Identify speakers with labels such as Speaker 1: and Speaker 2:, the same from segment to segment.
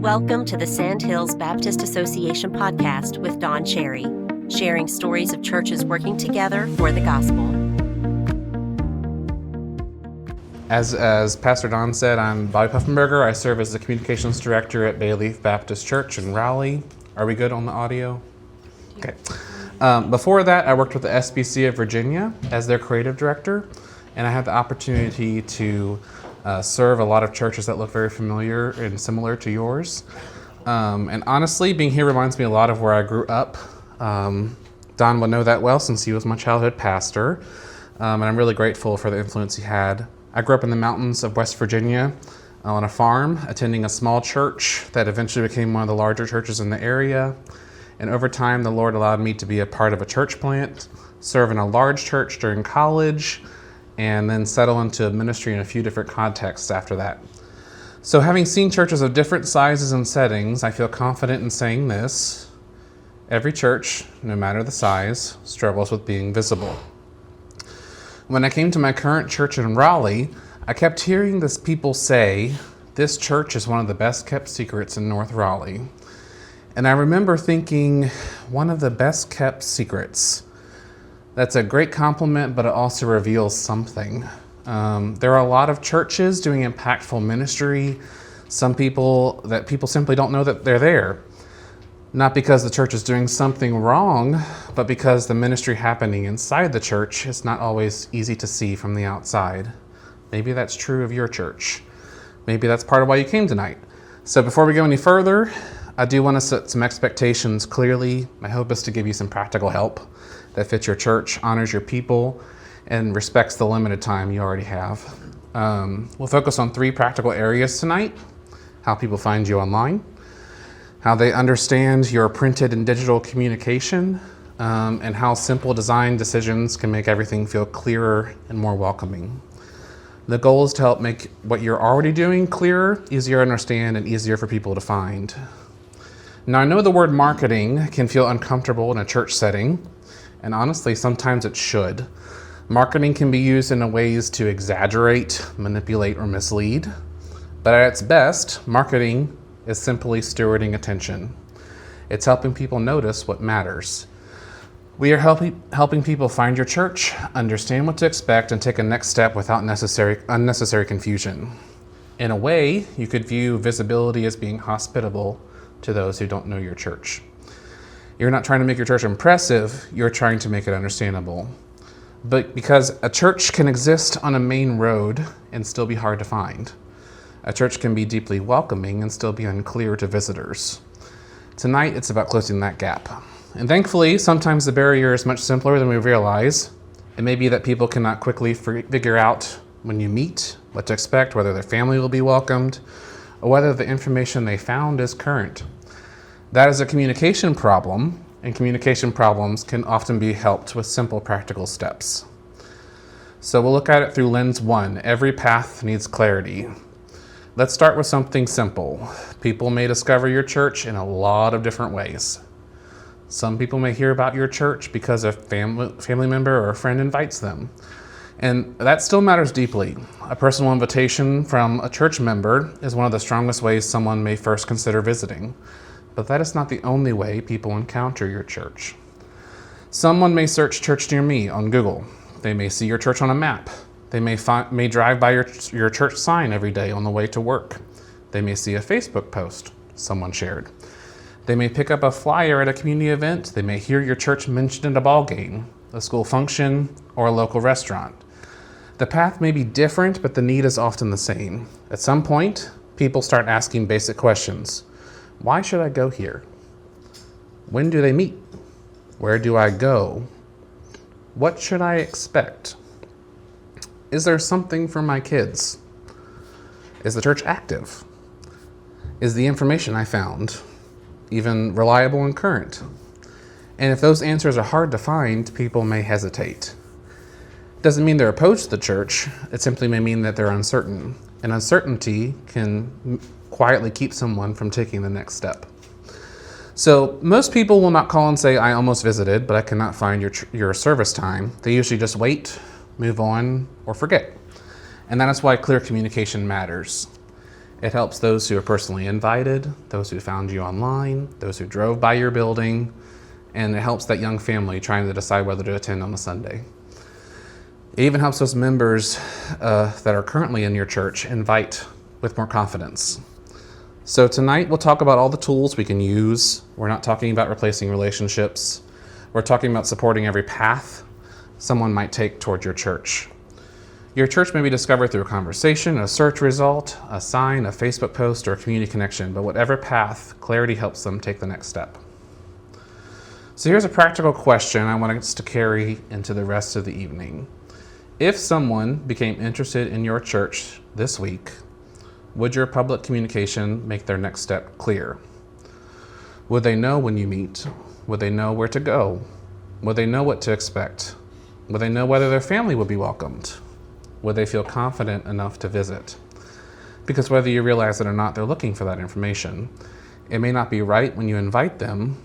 Speaker 1: Welcome to the Sandhills Baptist Association podcast with Don Cherry, sharing stories of churches working together for the gospel.
Speaker 2: As Pastor Don said, I'm Bobby Puffenberger. I serve as the communications director at Bayleaf Baptist Church in Raleigh. Are we good on the audio? Okay. Before that, I worked with the SBC of Virginia as their creative director, and I had the opportunity to serve a lot of churches that look very familiar and similar to yours. And honestly, being here reminds me a lot of where I grew up. Don would know that well since he was my childhood pastor, and I'm really grateful for the influence he had. I grew up in the mountains of West Virginia on a farm, attending a small church that eventually became one of the larger churches in the area. And over time, the Lord allowed me to be a part of a church plant, serve in a large church during college, and then settle into ministry in a few different contexts after that. So having seen churches of different sizes and settings, I feel confident in saying this: every church, no matter the size, struggles with being visible. When I came to my current church in Raleigh, I kept hearing this people say, this church is one of the best kept secrets in North Raleigh. And I remember thinking, one of the best kept secrets. That's a great compliment, but it also reveals something. There are a lot of churches doing impactful ministry. Some people simply don't know that they're there. Not because the church is doing something wrong, but because the ministry happening inside the church is not always easy to see from the outside. Maybe that's true of your church. Maybe that's part of why you came tonight. So before we go any further, I do want to set some expectations clearly. My hope is to give you some practical help that fits your church, honors your people, and respects the limited time you already have. We'll focus on 3 practical areas tonight: how people find you online, how they understand your printed and digital communication, and how simple design decisions can make everything feel clearer and more welcoming. The goal is to help make what you're already doing clearer, easier to understand, and easier for people to find. Now, I know the word marketing can feel uncomfortable in a church setting, and honestly, sometimes it should. Marketing can be used in ways to exaggerate, manipulate, or mislead. But at its best, marketing is simply stewarding attention. It's helping people notice what matters. We are helping people find your church, understand what to expect, and take a next step without unnecessary confusion. In a way, you could view visibility as being hospitable to those who don't know your church. You're not trying to make your church impressive, you're trying to make it understandable. But because a church can exist on a main road and still be hard to find. A church can be deeply welcoming and still be unclear to visitors. Tonight, it's about closing that gap. And thankfully, sometimes the barrier is much simpler than we realize. It may be that people cannot quickly figure out when you meet what to expect, whether their family will be welcomed, or whether the information they found is current. That is a communication problem, and communication problems can often be helped with simple practical steps. So we'll look at it through lens 1. Every path needs clarity. Let's start with something simple. People may discover your church in a lot of different ways. Some people may hear about your church because a family member or a friend invites them. And that still matters deeply. A personal invitation from a church member is one of the strongest ways someone may first consider visiting. But that is not the only way people encounter your church. Someone may search church near me on Google. They may see your church on a map. They may drive by your church sign every day on the way to work. They may see a Facebook post someone shared. They may pick up a flyer at a community event. They may hear your church mentioned at a ball game, a school function, or a local restaurant. The path may be different, but the need is often the same. At some point, people start asking basic questions. Why should I go here? When do they meet? Where do I go? What should I expect? Is there something for my kids? Is the church active? Is the information I found even reliable and current? And if those answers are hard to find, people may hesitate. Doesn't mean they're opposed to the church. It simply may mean that they're uncertain. And uncertainty can quietly keep someone from taking the next step. So most people will not call and say, I almost visited, but I cannot find your service time. They usually just wait, move on, or forget. And that is why clear communication matters. It helps those who are personally invited, those who found you online, those who drove by your building, and it helps that young family trying to decide whether to attend on a Sunday. It even helps those members that are currently in your church invite with more confidence. So tonight we'll talk about all the tools we can use. We're not talking about replacing relationships. We're talking about supporting every path someone might take toward your church. Your church may be discovered through a conversation, a search result, a sign, a Facebook post, or a community connection, but whatever path, clarity helps them take the next step. So here's a practical question I want us to carry into the rest of the evening. If someone became interested in your church this week, would your public communication make their next step clear? Would they know when you meet? Would they know where to go? Would they know what to expect? Would they know whether their family would be welcomed? Would they feel confident enough to visit? Because whether you realize it or not, they're looking for that information. It may not be right when you invite them,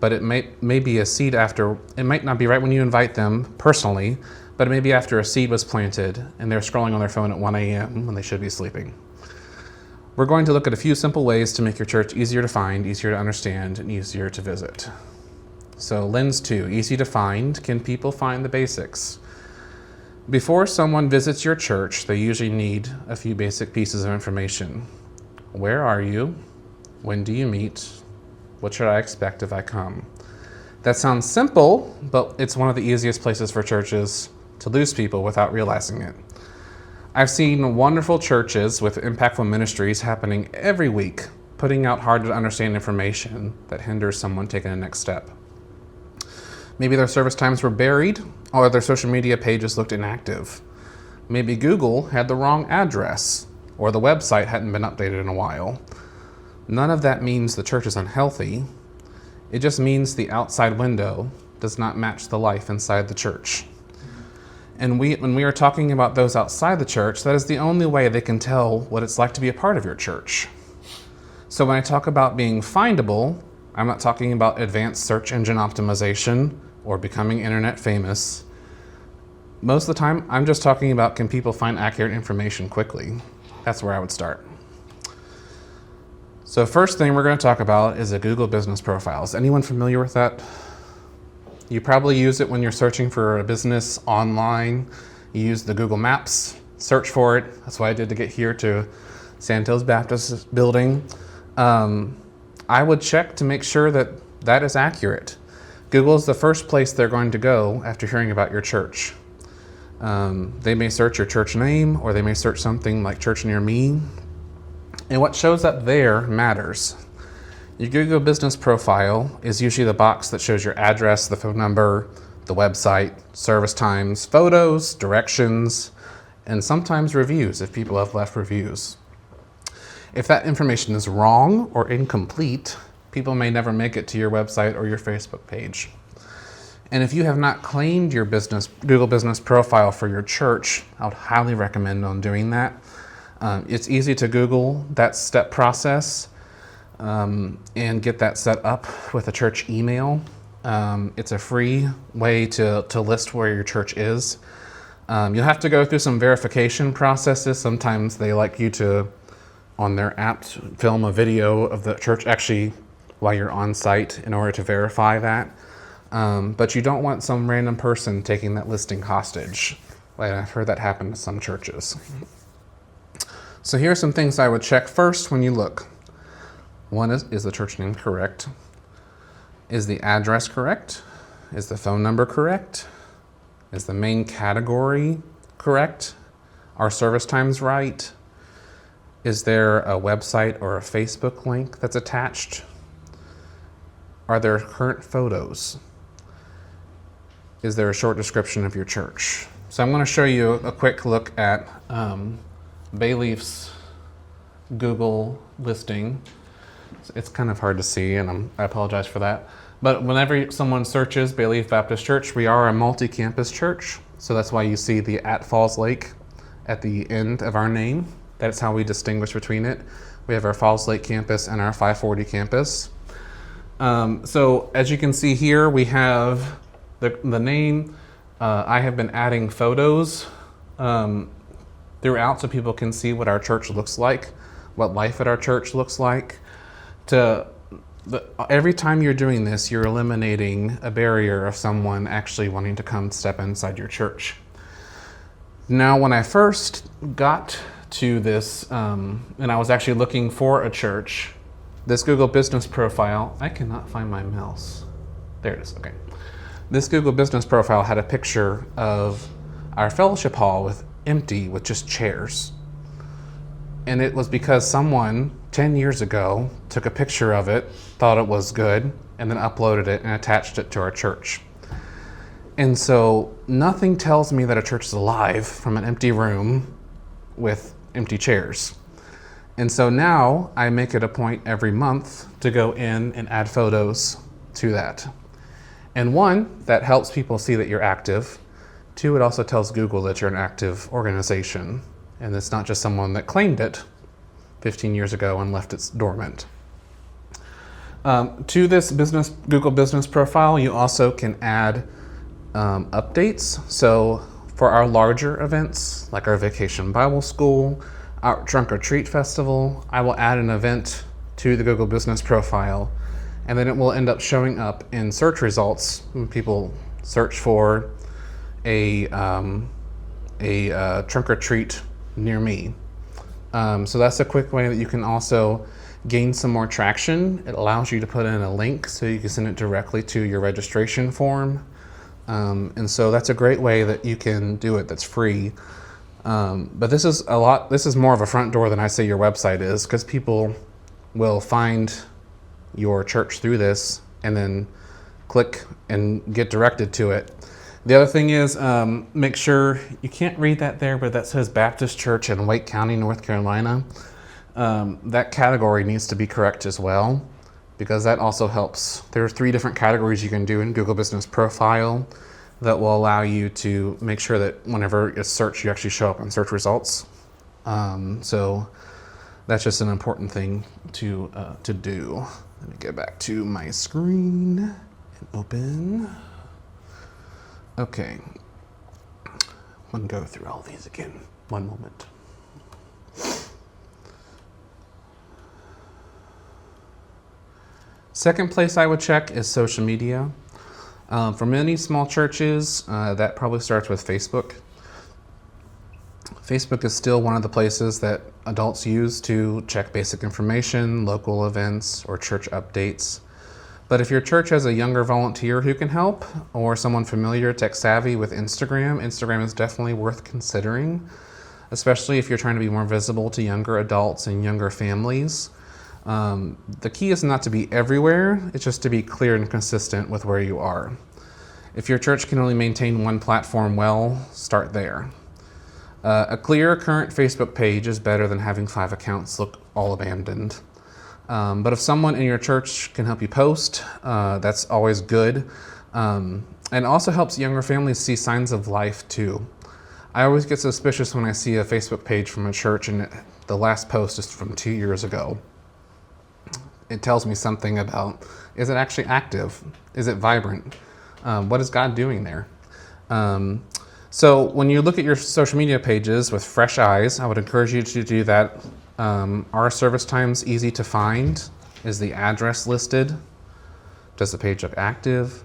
Speaker 2: but it may be a seed after. It might not be right when you invite them personally, but it may be after a seed was planted and they're scrolling on their phone at 1 a.m. when they should be sleeping. We're going to look at a few simple ways to make your church easier to find, easier to understand, and easier to visit. So lens 2, easy to find. Can people find the basics? Before someone visits your church, they usually need a few basic pieces of information. Where are you? When do you meet? What should I expect if I come? That sounds simple, but it's one of the easiest places for churches to lose people without realizing it. I've seen wonderful churches with impactful ministries happening every week, putting out hard to understand information that hinders someone taking the next step. Maybe their service times were buried, or their social media pages looked inactive. Maybe Google had the wrong address, or the website hadn't been updated in a while. None of that means the church is unhealthy. It just means the outside window does not match the life inside the church. And when we are talking about those outside the church, that is the only way they can tell what it's like to be a part of your church. So when I talk about being findable, I'm not talking about advanced search engine optimization or becoming internet famous. Most of the time, I'm just talking about, can people find accurate information quickly? That's where I would start. So first thing we're going to talk about is a Google Business Profile. Is anyone familiar with that? You probably use it when you're searching for a business online. You use the Google Maps, search for it. That's what I did to get here to Sand Hills Baptist building. I would check to make sure that that is accurate. Google is the first place they're going to go after hearing about your church. They may search your church name, or they may search something like Church Near Me. And what shows up there matters. Your Google Business Profile is usually the box that shows your address, the phone number, the website, service times, photos, directions, and sometimes reviews if people have left reviews. If that information is wrong or incomplete, people may never make it to your website or your Facebook page. And if you have not claimed your Google Business Profile for your church, I would highly recommend on doing that. It's easy to Google that step process and get that set up with a church email. It's a free way to list where your church is. You'll have to go through some verification processes. Sometimes they like you to, on their app, film a video of the church actually while you're on site in order to verify that. But you don't want some random person taking that listing hostage. I've heard that happen to some churches. So here are some things I would check first when you look. One is the church name correct? Is the address correct? Is the phone number correct? Is the main category correct? Are service times right? Is there a website or a Facebook link that's attached? Are there current photos? Is there a short description of your church? So I'm going to show you a quick look at Bayleaf's Google listing. It's kind of hard to see, and I apologize for that. But whenever someone searches Bayleaf Baptist Church, we are a multi-campus church. So that's why you see the at Falls Lake at the end of our name. That's how we distinguish between it. We have our Falls Lake campus and our 540 campus. So as you can see here, we have the name. I have been adding photos throughout so people can see what our church looks like. what life at our church looks like. Every time you're doing this, you're eliminating a barrier of someone actually wanting to come step inside your church. Now, when I first got to this, and I was actually looking for a church, this Google Business Profile, I cannot find my mouse. There it is, okay. This Google Business Profile had a picture of our fellowship hall empty with just chairs. And it was because someone 10 years ago took a picture of it, thought it was good, and then uploaded it and attached it to our church. And so nothing tells me that a church is alive from an empty room with empty chairs. And so now I make it a point every month to go in and add photos to that. And one, that helps people see that you're active. Two, it also tells Google that you're an active organization. And it's not just someone that claimed it 15 years ago and left it dormant. To this Google Business Profile, you also can add updates. So for our larger events, like our Vacation Bible School, our Trunk or Treat Festival, I will add an event to the Google Business Profile, and then it will end up showing up in search results when people search for a trunk or treat near me. So that's a quick way that you can also gain some more traction. It allows you to put in a link so you can send it directly to your registration form. And so that's a great way that you can do it that's free. But this is more of a front door than I say your website is, because people will find your church through this and then click and get directed to it. The other thing is, make sure, you can't read that there, but that says Baptist Church in Wake County, North Carolina. That category needs to be correct as well, because that also helps. There are 3 different categories you can do in Google Business Profile that will allow you to make sure that whenever it's searched, you actually show up in search results. So that's just an important thing to do. Let me get back to my screen and open. Okay, I'm gonna go through all these again. One moment. Second place I would check is social media. For many small churches, that probably starts with Facebook. Facebook is still one of the places that adults use to check basic information, local events, or church updates. But if your church has a younger volunteer who can help, or someone familiar tech savvy with Instagram is definitely worth considering, especially if you're trying to be more visible to younger adults and younger families. The key is not to be everywhere, it's just to be clear and consistent with where you are. If your church can only maintain one platform well, start there. A clear current Facebook page is better than having 5 accounts look all abandoned. But if someone in your church can help you post, that's always good. And also helps younger families see signs of life too. I always get suspicious when I see a Facebook page from a church and the last post is from 2 years ago. It tells me something about, is it actually active? Is it vibrant? What is God doing there? So when you look at your social media pages with fresh eyes, I would encourage you to do that. Are service times easy to find? Is the address listed? Does the page look active?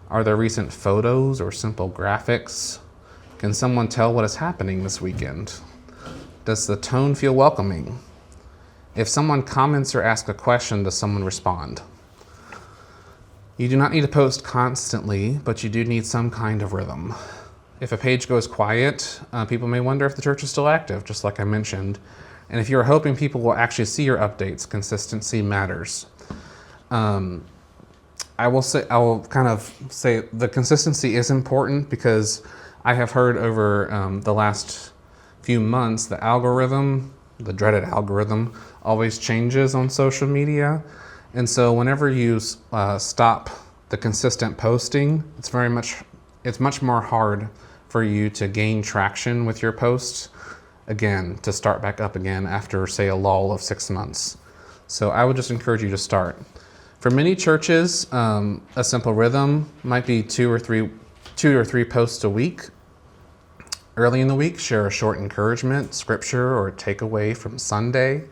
Speaker 2: Are there recent photos or simple graphics? Can someone tell what is happening this weekend? Does the tone feel welcoming? If someone comments or asks a question, does someone respond? You do not need to post constantly, but you do need some kind of rhythm. If a page goes quiet, people may wonder if the church is still active, just like I mentioned. And if you're hoping people will actually see your updates, consistency matters. I will kind of say the consistency is important, because I have heard over the last few months, the algorithm, the dreaded algorithm, always changes on social media. And so whenever you stop the consistent posting, it's much more hard for you to gain traction with your posts, again, to start back up again after, say, a lull of 6 months. So I would just encourage you to start. For many churches, a simple rhythm might be 2 or 3 posts a week. Early in the week, share a short encouragement, scripture, or takeaway from Sunday.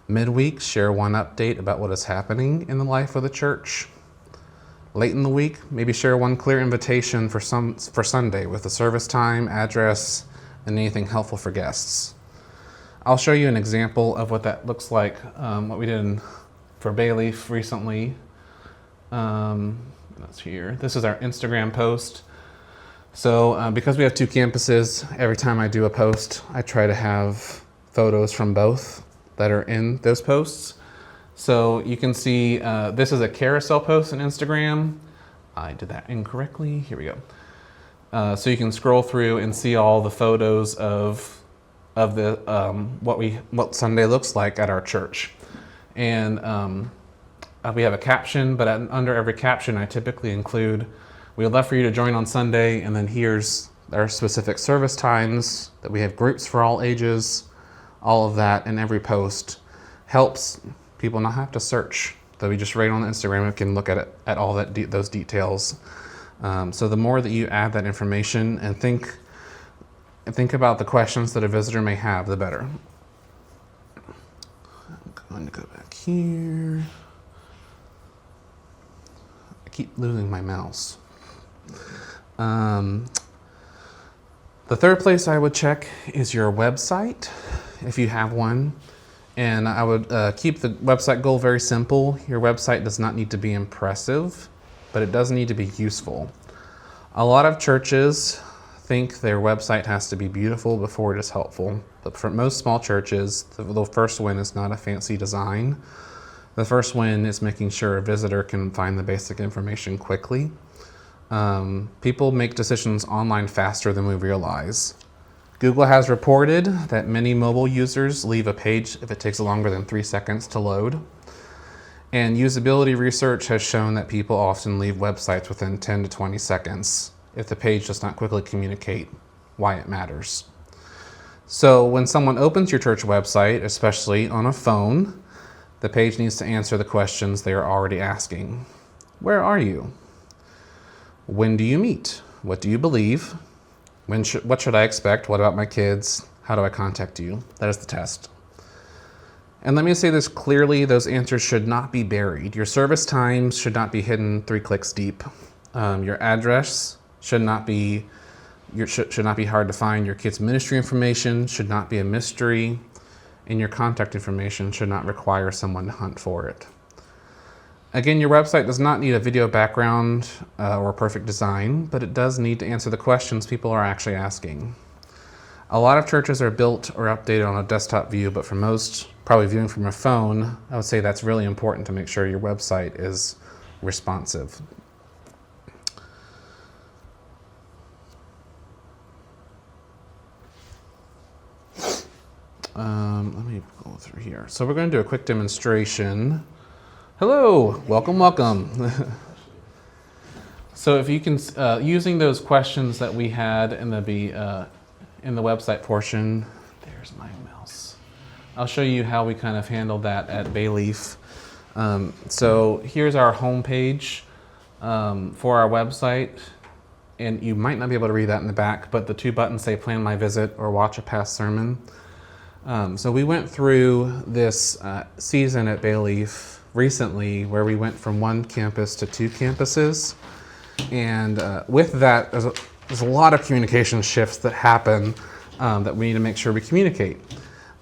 Speaker 2: Midweek, share one update about what is happening in the life of the church. Late in the week, maybe share one clear invitation for Sunday with the service time, address, and anything helpful for guests. I'll show you an example of what that looks like, what we did for Bayleaf recently. That's here. This is our Instagram post. So because we have 2 campuses, every time I do a post, I try to have photos from both that are in those posts. So you can see this is a carousel post on Instagram. I did that incorrectly. Here we go. So you can scroll through and see all the photos of the what Sunday looks like at our church. And we have a caption, but under every caption I typically include, we would love for you to join on Sunday, and then here's our specific service times, that we have groups for all ages. All of that in every post helps people not have to search. That we just write on Instagram and can look at it, at all those details. So the more that you add that information and think about the questions that a visitor may have, the better. I'm going to go back here. I keep losing my mouse. The third place I would check is your website, if you have one. And I would keep the website goal very simple. Your website does not need to be impressive, but it does need to be useful. A lot of churches think their website has to be beautiful before it is helpful. But for most small churches, the first win is not a fancy design. The first win is making sure a visitor can find the basic information quickly. People make decisions online faster than we realize. Google has reported that many mobile users leave a page if it takes longer than 3 seconds to load. And usability research has shown that people often leave websites within 10 to 20 seconds if the page does not quickly communicate why it matters. So when someone opens your church website, especially on a phone, the page needs to answer the questions they are already asking. Where are you? When do you meet? What do you believe? What should I expect? What about my kids? How do I contact you? That is the test. And let me say this clearly, those answers should not be buried. Your service times should not be hidden 3 clicks deep. Your address should not be hard to find. Your kids' ministry information should not be a mystery. And your contact information should not require someone to hunt for it. Again, your website does not need a video background or perfect design, but it does need to answer the questions people are actually asking. A lot of churches are built or updated on a desktop view, but for most, probably viewing from a phone, I would say that's really important to make sure your website is responsive. Let me go through here. So we're going to do a quick demonstration. Hello, welcome. So if you can, using those questions that we had in the website portion, there's my mouse. I'll show you how we kind of handled that at Bayleaf. So here's our homepage for our website, and you might not be able to read that in the back, but the 2 buttons say plan my visit or watch a past sermon. So we went through this season at Bayleaf recently where we went from 1 campus to 2 campuses. And with that, there's a lot of communication shifts that happen that we need to make sure we communicate.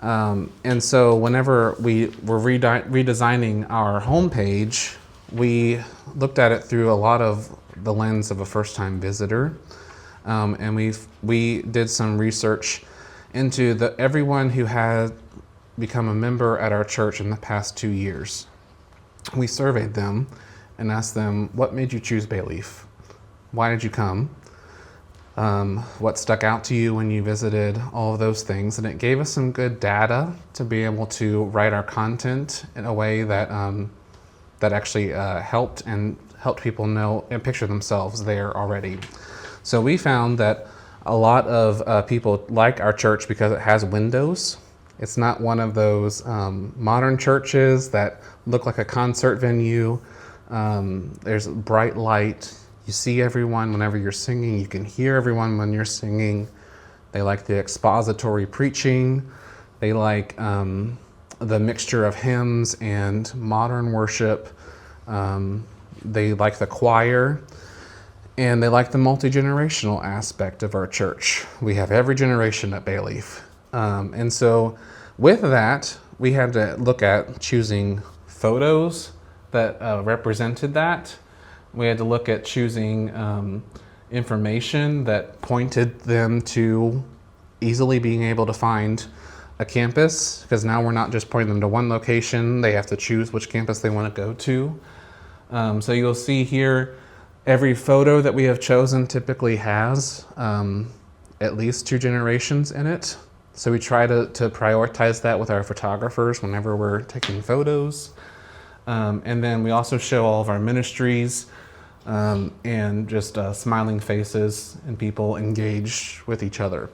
Speaker 2: And so whenever we were redesigning our homepage, we looked at it through a lot of the lens of a first-time visitor. And we did some research into everyone who had become a member at our church in the past 2 years. We surveyed them and asked them, what made you choose Bayleaf? Why did you come? What stuck out to you when you visited? All of those things. And it gave us some good data to be able to write our content in a way that actually helped people know and picture themselves there already. So we found that a lot of people like our church because it has windows. It's not one of those modern churches that look like a concert venue. There's bright light. You see everyone whenever you're singing. You can hear everyone when you're singing. They like the expository preaching. They like the mixture of hymns and modern worship. They like the choir, and they like the multi-generational aspect of our church. We have every generation at Bayleaf. And so with that, we had to look at choosing photos that represented that. We had to look at choosing information that pointed them to easily being able to find a campus, because now we're not just pointing them to one location. They have to choose which campus they want to go to. So you'll see here, every photo that we have chosen typically has at least 2 generations in it. So we try to prioritize that with our photographers whenever we're taking photos. And then we also show all of our ministries and just smiling faces and people engaged with each other.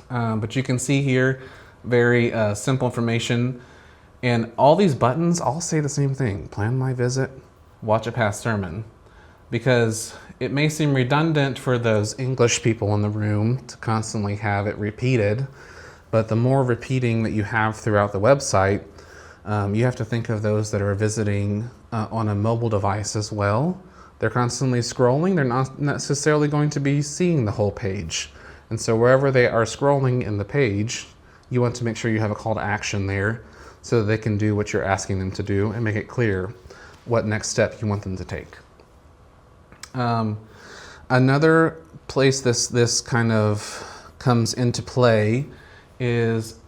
Speaker 2: But you can see here, very simple information. And all these buttons all say the same thing: plan my visit, watch a past sermon. Because it may seem redundant for those English people in the room to constantly have it repeated, but the more repeating that you have throughout the website, you have to think of those that are visiting on a mobile device as well. They're constantly scrolling. They're not necessarily going to be seeing the whole page. And so wherever they are scrolling in the page, you want to make sure you have a call to action there so that they can do what you're asking them to do and make it clear what next step you want them to take. Another place this kind of comes into play is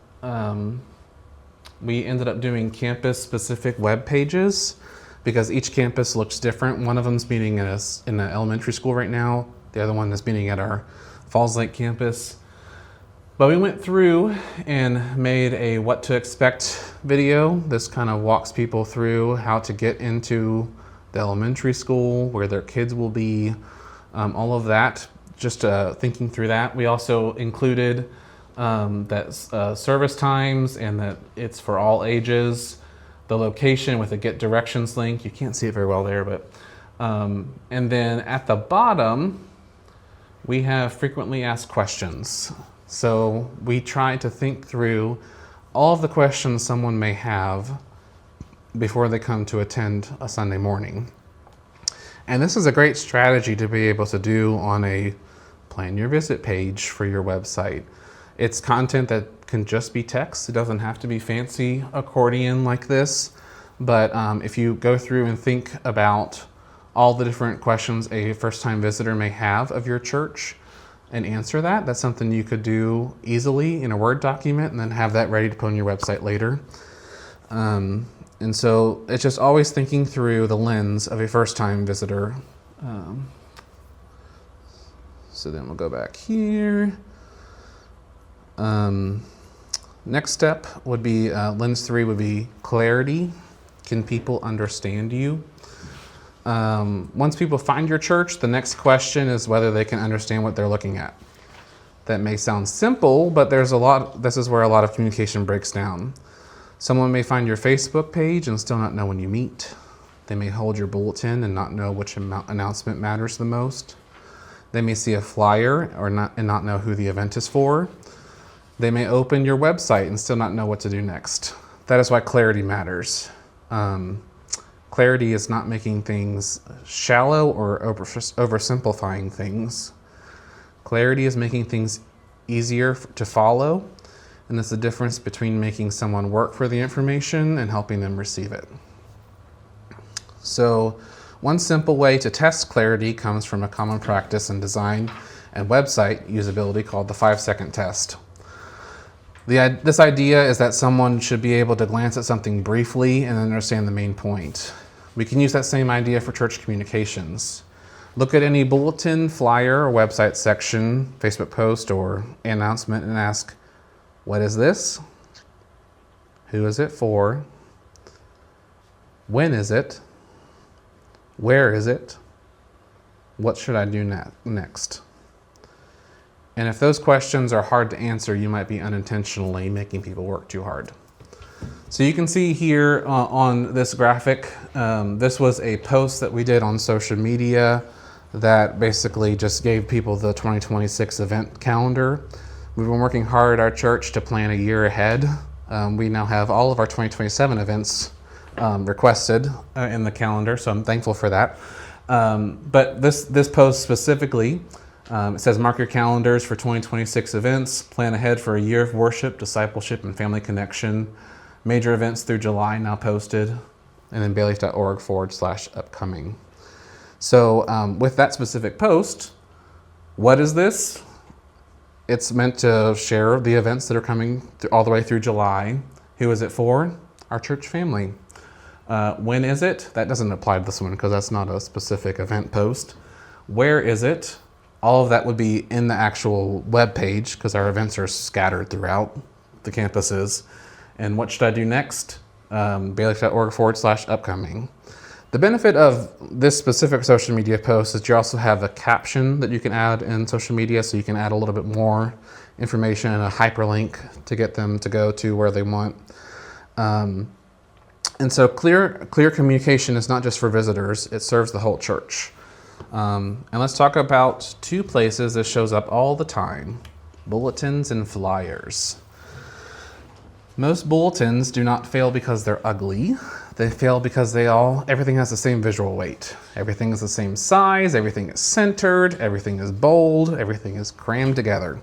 Speaker 2: we ended up doing campus-specific web pages because each campus looks different. One of them's meeting in an elementary school right now. The other one is meeting at our Falls Lake campus. But we went through and made a what to expect video. This kind of walks people through how to get into the elementary school, where their kids will be, all of that, just thinking through that. We also included that service times and that it's for all ages, the location with a get directions link. You can't see it very well there, but and then at the bottom, we have frequently asked questions. So we try to think through all of the questions someone may have before they come to attend a Sunday morning. And this is a great strategy to be able to do on a plan your visit page for your website. It's content that can just be text. It doesn't have to be fancy accordion like this. But if you go through and think about all the different questions a first-time visitor may have of your church and answer that, that's something you could do easily in a Word document and then have that ready to put on your website later. And so it's just always thinking through the lens of a first-time visitor. So then we'll go back here. Next step would be, lens 3 would be clarity. Can people understand you? Once people find your church, the next question is whether they can understand what they're looking at. That may sound simple, but this is where a lot of communication breaks down. Someone may find your Facebook page and still not know when you meet. They may hold your bulletin and not know which announcement matters the most. They may see a flyer and not know who the event is for. They may open your website and still not know what to do next. That is why clarity matters. Clarity is not making things shallow or oversimplifying things. Clarity is making things easier to follow, and it's the difference between making someone work for the information and helping them receive it. So, one simple way to test clarity comes from a common practice in design and website usability called the 5-second test. This idea is that someone should be able to glance at something briefly and understand the main point. We can use that same idea for church communications. Look at any bulletin, flyer, or website section, Facebook post, or announcement and ask, what is this? Who is it for? When is it? Where is it? What should I do next? And if those questions are hard to answer, you might be unintentionally making people work too hard. So you can see here on this graphic, this was a post that we did on social media that basically just gave people the 2026 event calendar. We've been working hard at our church to plan a year ahead We now have all of our 2027 events requested in the calendar, so I'm thankful for that. But this post specifically, it says, mark your calendars for 2026 events, plan ahead for a year of worship, discipleship, and family connection. Major events through July now posted, and then bayleaf.org/upcoming. So with that specific post, what is this? It's meant to share the events that are coming all the way through July. Who is it for? Our church family. When is it? That doesn't apply to this one because that's not a specific event post. Where is it? All of that would be in the actual web page because our events are scattered throughout the campuses. And what should I do next? bayleaf.org/upcoming. The benefit of this specific social media post is you also have a caption that you can add in social media, so you can add a little bit more information and a hyperlink to get them to go to where they want. And so clear communication is not just for visitors, it serves the whole church. And let's talk about two places this shows up all the time: bulletins and flyers. Most bulletins do not fail because they're ugly. They fail because everything has the same visual weight. Everything is the same size, everything is centered, everything is bold, everything is crammed together.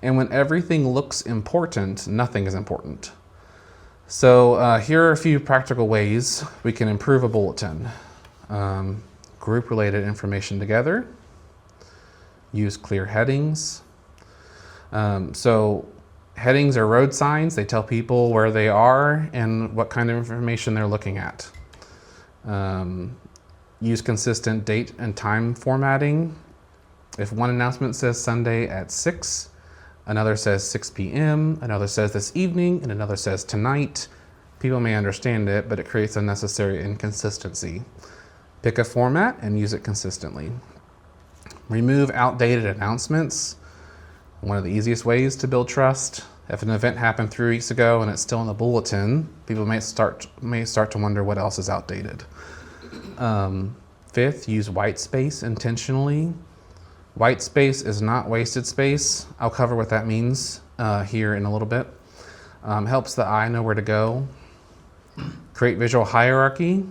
Speaker 2: And when everything looks important, nothing is important. So here are a few practical ways we can improve a bulletin. Group related information together. Use clear headings. So headings are road signs. They tell people where they are and what kind of information they're looking at. Use consistent date and time formatting. If one announcement says Sunday at 6, another says 6 p.m., another says this evening, and another says tonight, people may understand it, but it creates unnecessary inconsistency. Pick a format and use it consistently. Remove outdated announcements. One of the easiest ways to build trust. If an event happened 3 weeks ago and it's still in the bulletin, people may start to wonder what else is outdated. Fifth, use white space intentionally. White space is not wasted space. I'll cover what that means here in a little bit. Helps the eye know where to go. Create visual hierarchy.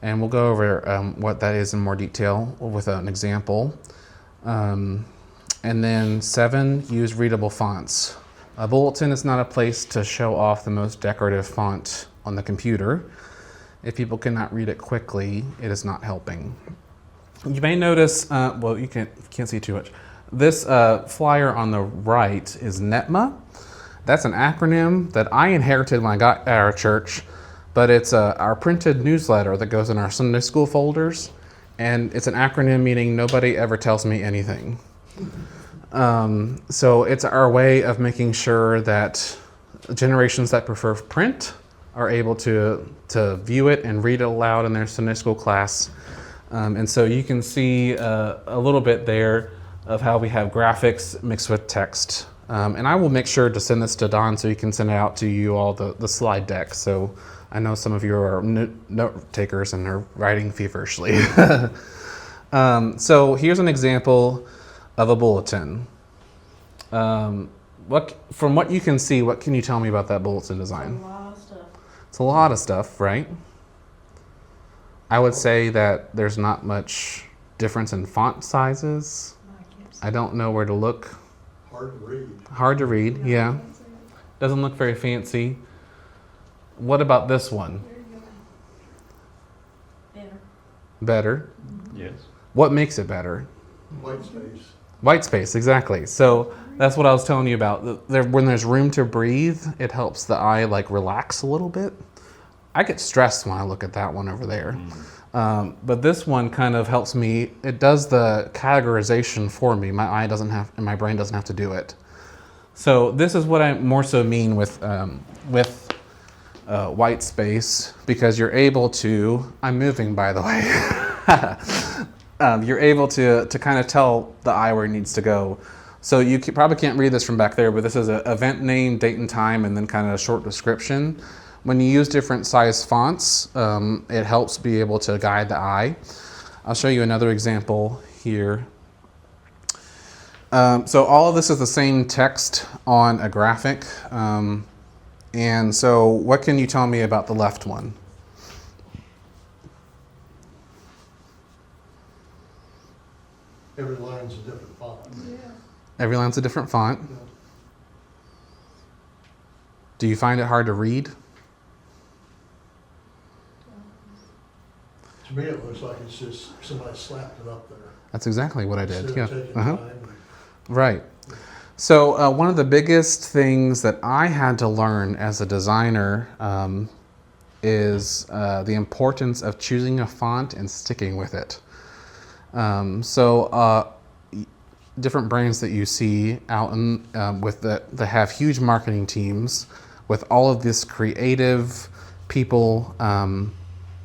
Speaker 2: And we'll go over what that is in more detail with an example. And then 7, use readable fonts. A bulletin is not a place to show off the most decorative font on the computer. If people cannot read it quickly, it is not helping. You may notice, you can't see too much. This flyer on the right is NETMA. That's an acronym that I inherited when I got at our church, but it's our printed newsletter that goes in our Sunday school folders, and it's an acronym meaning nobody ever tells me anything. So it's our way of making sure that generations that prefer print are able to view it and read it aloud in their Sunday school class. And so you can see a little bit there of how we have graphics mixed with text. And I will make sure to send this to Don so he can send it out to you all, the slide deck. So I know some of you are note takers and are writing feverishly. So here's an example of a bulletin. From what you can see, what can you tell me about that bulletin design?
Speaker 3: A lot of stuff.
Speaker 2: It's a lot of stuff, right? I would say that there's not much difference in font sizes. I don't know where to look.
Speaker 4: Hard to read.
Speaker 2: Hard to read, yeah. Doesn't look very fancy. What about this one? Better.
Speaker 4: Yes.
Speaker 2: What makes it better?
Speaker 4: White space.
Speaker 2: White space, exactly. So that's what I was telling you about. When there's room to breathe, it helps the eye relax a little bit. I get stressed when I look at that one over there. But this one kind of helps me. It does the categorization for me. My eye doesn't have, and my brain doesn't have to do it. So this is what I more so mean with white space, because you're able to, I'm moving by the way, you're able to kind of tell the eye where it needs to go. So you probably can't read this from back there, but this is an event name, date and time, and then kind of a short description. When you use different size fonts, it helps be able to guide the eye. I'll show you another example here. So all of this is the same text on a graphic. And so what can you tell me about the left one?
Speaker 4: Every line's a different font.
Speaker 2: Every line's a different font.
Speaker 4: Yeah.
Speaker 2: Do you find it hard to read?
Speaker 4: To me, it looks like it's just somebody slapped it up there.
Speaker 2: That's exactly what I did.
Speaker 4: Instead
Speaker 2: Yeah.
Speaker 4: of taking
Speaker 2: Uh-huh.
Speaker 4: time.
Speaker 2: Right. So one of the biggest things that I had to learn as a designer is the importance of choosing a font and sticking with it. Different brands that you see out in, that have huge marketing teams with all of this creative people,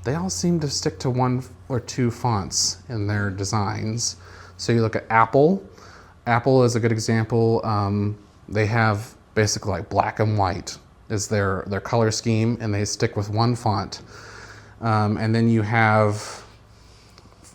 Speaker 2: they all seem to stick to one or two fonts in their designs. So you look at Apple. Apple is a good example. They have basically like black and white is their color scheme, and they stick with one font. And then you have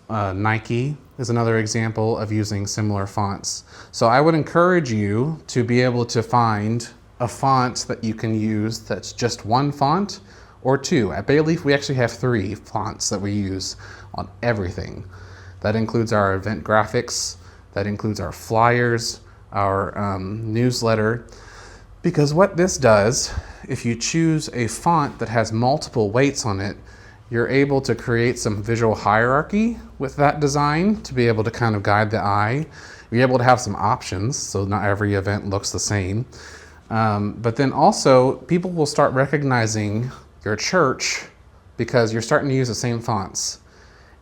Speaker 2: Nike is another example of using similar fonts. So I would encourage you to be able to find a font that you can use that's just one font or two. At Bayleaf, we actually have 3 fonts that we use on everything. That includes our event graphics, that includes our flyers, our newsletter. Because what this does, if you choose a font that has multiple weights on it, you're able to create some visual hierarchy with that design to be able to kind of guide the eye. You're able to have some options, so not every event looks the same. But then also, people will start recognizing your church because you're starting to use the same fonts.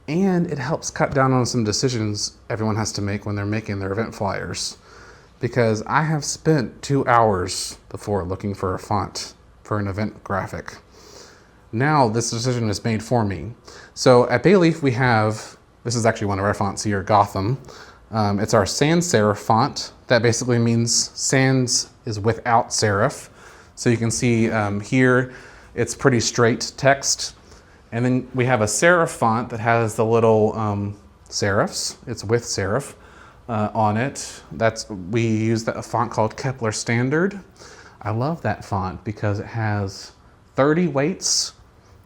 Speaker 2: And it helps cut down on some decisions everyone has to make when they're making their event flyers. Because I have spent 2 hours before looking for a font for an event graphic. Now this decision is made for me. So at Bayleaf we have, this is actually one of our fonts here, Gotham. It's our sans serif font. That basically means sans is without serif. So you can see here, it's pretty straight text. And then we have a serif font that has the little serifs. It's with serif on it. We use a font called Kepler Standard. I love that font because it has 30 weights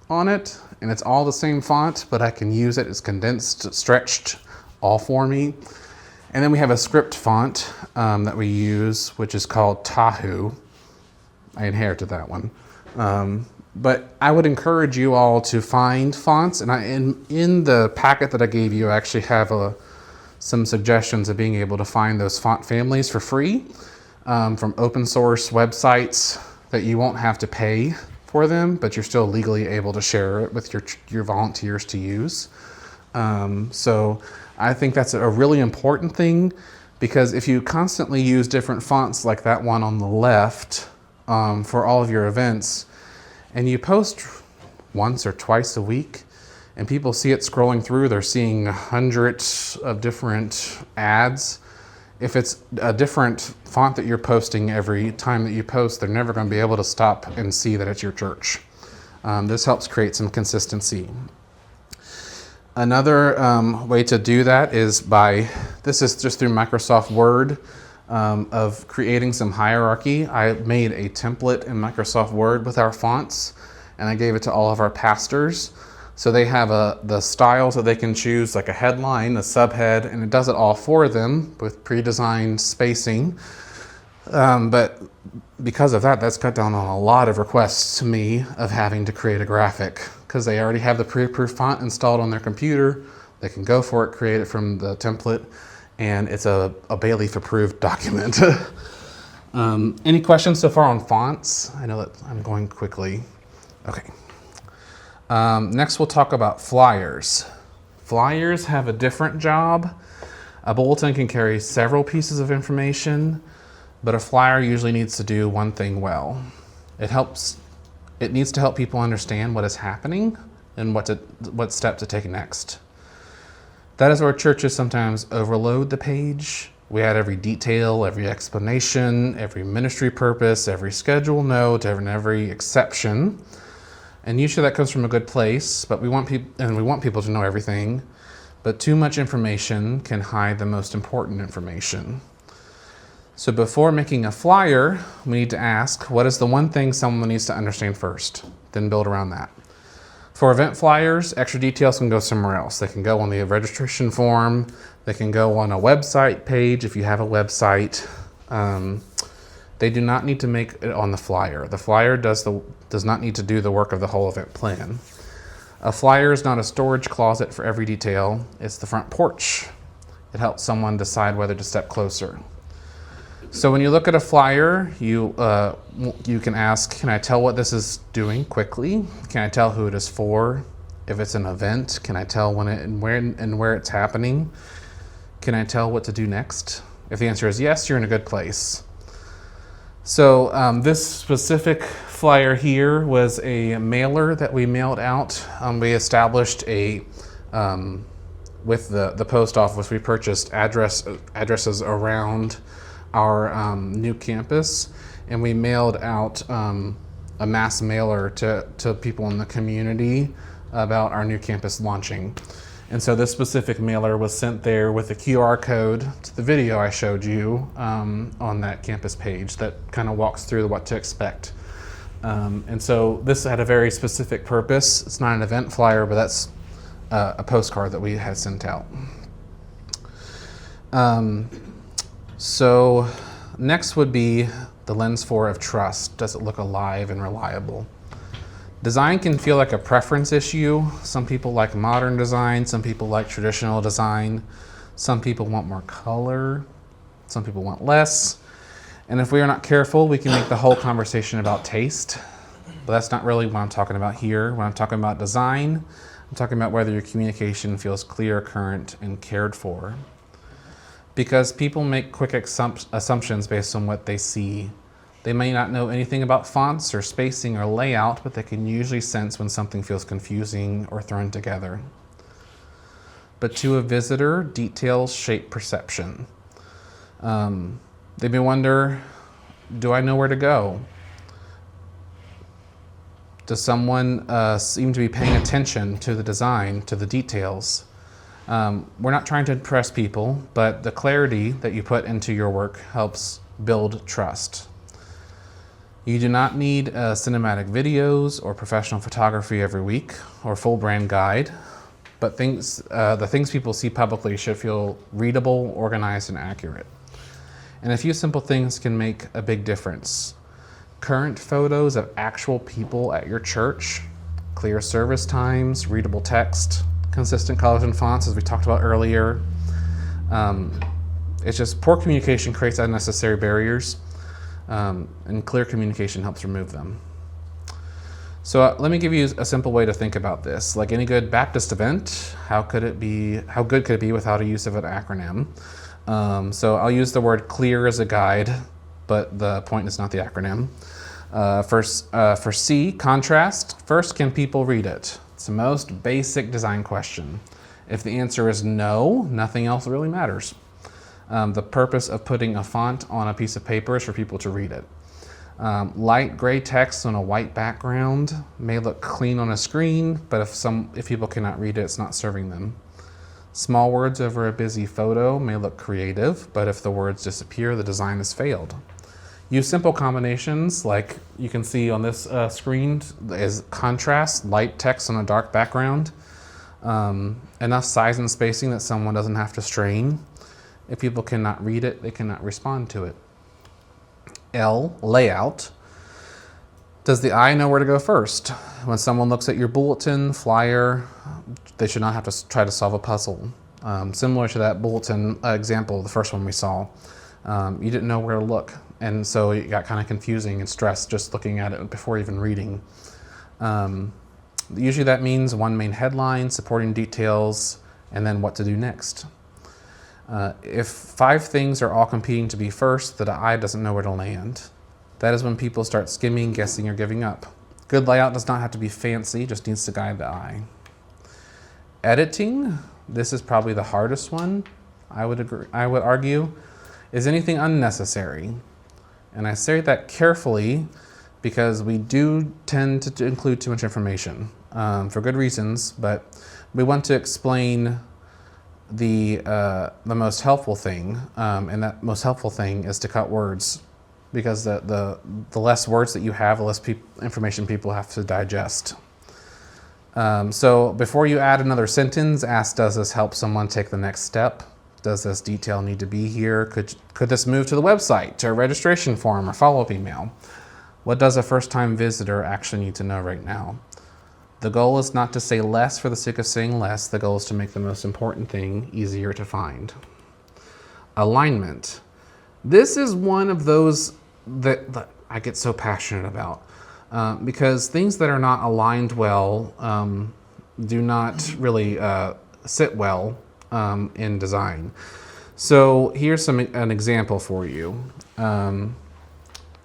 Speaker 2: on it, and it's all the same font, but I can use it. It's condensed, stretched, all for me. And then we have a script font that we use, which is called Tahu. I inherited that one. But I would encourage you all to find fonts, and in the packet that I gave you, I actually have some suggestions of being able to find those font families for free from open source websites that you won't have to pay for them, but you're still legally able to share it with your volunteers to use. So I think that's a really important thing, because if you constantly use different fonts like that one on the left for all of your events, and you post once or twice a week, and people see it scrolling through, they're seeing hundreds of different ads. If it's a different font that you're posting every time that you post, they're never going to be able to stop and see that it's your church. This helps create some consistency. Another way to do that is this is just through Microsoft Word, of creating some hierarchy. I made a template in Microsoft Word with our fonts, and I gave it to all of our pastors. So they have the styles that they can choose, like a headline, a subhead, and it does it all for them with pre-designed spacing. But because of that, that's cut down on a lot of requests to me of having to create a graphic, because they already have the pre-approved font installed on their computer. They can go for it, create it from the template, and it's a Bayleaf approved document. Any questions so far on fonts? I know that I'm going quickly. Okay. Next we'll talk about flyers. Flyers have a different job. A bulletin can carry several pieces of information, but a flyer usually needs to do one thing well. It needs to help people understand what is happening and what step to take next. That is where churches sometimes overload the page. We add every detail, every explanation, every ministry purpose, every schedule note, and every exception. And usually that comes from a good place, but we want people to know everything. But too much information can hide the most important information. So before making a flyer, we need to ask, what is the one thing someone needs to understand first? Then build around that. For event flyers, extra details can go somewhere else. They can go on the registration form. They can go on a website page if you have a website. They do not need to make it on the flyer. The flyer does not need to do the work of the whole event plan. A flyer is not a storage closet for every detail. It's the front porch. It helps someone decide whether to step closer. So when you look at a flyer, you can ask, can I tell what this is doing quickly? Can I tell who it is for? If it's an event, can I tell when and where it's happening? Can I tell what to do next? If the answer is yes, you're in a good place. So this specific flyer here was a mailer that we mailed out. We established with the post office, we purchased addresses around our new campus, and we mailed out a mass mailer to people in the community about our new campus launching. And so this specific mailer was sent there with a QR code to the video I showed you on that campus page that kind of walks through what to expect. And so this had a very specific purpose. It's not an event flyer, but that's a postcard that we had sent out. So next would be the lens for of trust. Does it look alive and reliable? Design can feel like a preference issue. Some people like modern design, some people like traditional design, some people want more color, some people want less. And if we are not careful, we can make the whole conversation about taste. But that's not really what I'm talking about here. When I'm talking about design, I'm talking about whether your communication feels clear, current, and cared for. Because people make quick assumptions based on what they see. They may not know anything about fonts or spacing or layout, but they can usually sense when something feels confusing or thrown together. But to a visitor, details shape perception. They may wonder, do I know where to go? Does someone seem to be paying attention to the design, to the details? We're not trying to impress people, but the clarity that you put into your work helps build trust. You do not need cinematic videos or professional photography every week or full brand guide, but the things people see publicly should feel readable, organized, and accurate. And a few simple things can make a big difference. Current photos of actual people at your church, clear service times, readable text, consistent colors and fonts, as we talked about earlier. It's just poor communication creates unnecessary barriers, and clear communication helps remove them. So let me give you a simple way to think about this. Like any good Baptist event, how good could it be without a use of an acronym? So I'll use the word clear as a guide, but the point is not the acronym. For C, contrast. First, can people read it? It's the most basic design question. If the answer is no, nothing else really matters. The purpose of putting a font on a piece of paper is for people to read it. Light gray text on a white background may look clean on a screen, but if people cannot read it, it's not serving them. Small words over a busy photo may look creative, but if the words disappear, the design has failed. Use simple combinations like you can see on this screen is contrast, light text on a dark background, enough size and spacing that someone doesn't have to strain. If people cannot read it, they cannot respond to it. L, layout. Does the eye know where to go first? When someone looks at your bulletin, flyer, they should not have to try to solve a puzzle. Similar to that bulletin example, the first one we saw, you didn't know where to look. And so it got kind of confusing and stressed just looking at it before even reading. Usually that means one main headline, supporting details, and then what to do next. If 5 things are all competing to be first, the eye doesn't know where to land. That is when people start skimming, guessing, or giving up. Good layout does not have to be fancy, just needs to guide the eye. Editing, this is probably the hardest one, I would argue. Is anything unnecessary? And I say that carefully because we do tend to include too much information for good reasons, but we want to explain the most helpful thing, and that most helpful thing is to cut words, because the less words that you have, the less information people have to digest. So before you add another sentence, ask, does this help someone take the next step? Does this detail need to be here? Could this move to the website, to a registration form or follow-up email? What does a first-time visitor actually need to know right now? The goal is not to say less for the sake of saying less. The goal is to make the most important thing easier to find. Alignment. This is one of those that I get so passionate about, because things that are not aligned well do not really sit well in design. So here's an example for you.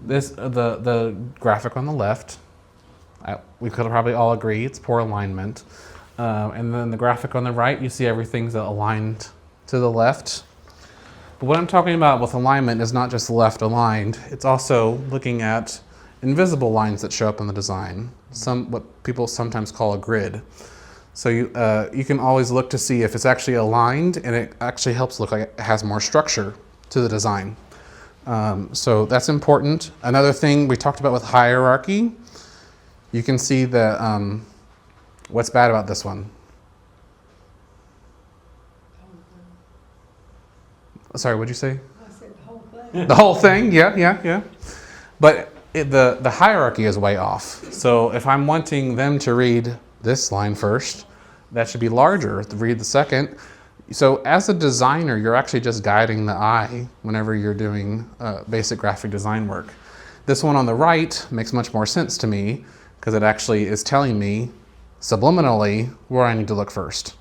Speaker 2: The graphic on the left, we could probably all agree it's poor alignment. And then the graphic on the right, you see everything's aligned to the left. But what I'm talking about with alignment is not just left aligned, it's also looking at invisible lines that show up in the design, what people sometimes call a grid. So you can always look to see if it's actually aligned, and it actually helps look like it has more structure to the design. So that's important. Another thing we talked about with hierarchy, you can see the what's bad about this one. Sorry, what'd you say?
Speaker 3: I said the whole thing.
Speaker 2: The whole thing, yeah. But the hierarchy is way off. So if I'm wanting them to read this line first, that should be larger to read the second. So as a designer, you're actually just guiding the eye whenever you're doing basic graphic design work. This one on the right makes much more sense to me because it actually is telling me subliminally where I need to look first.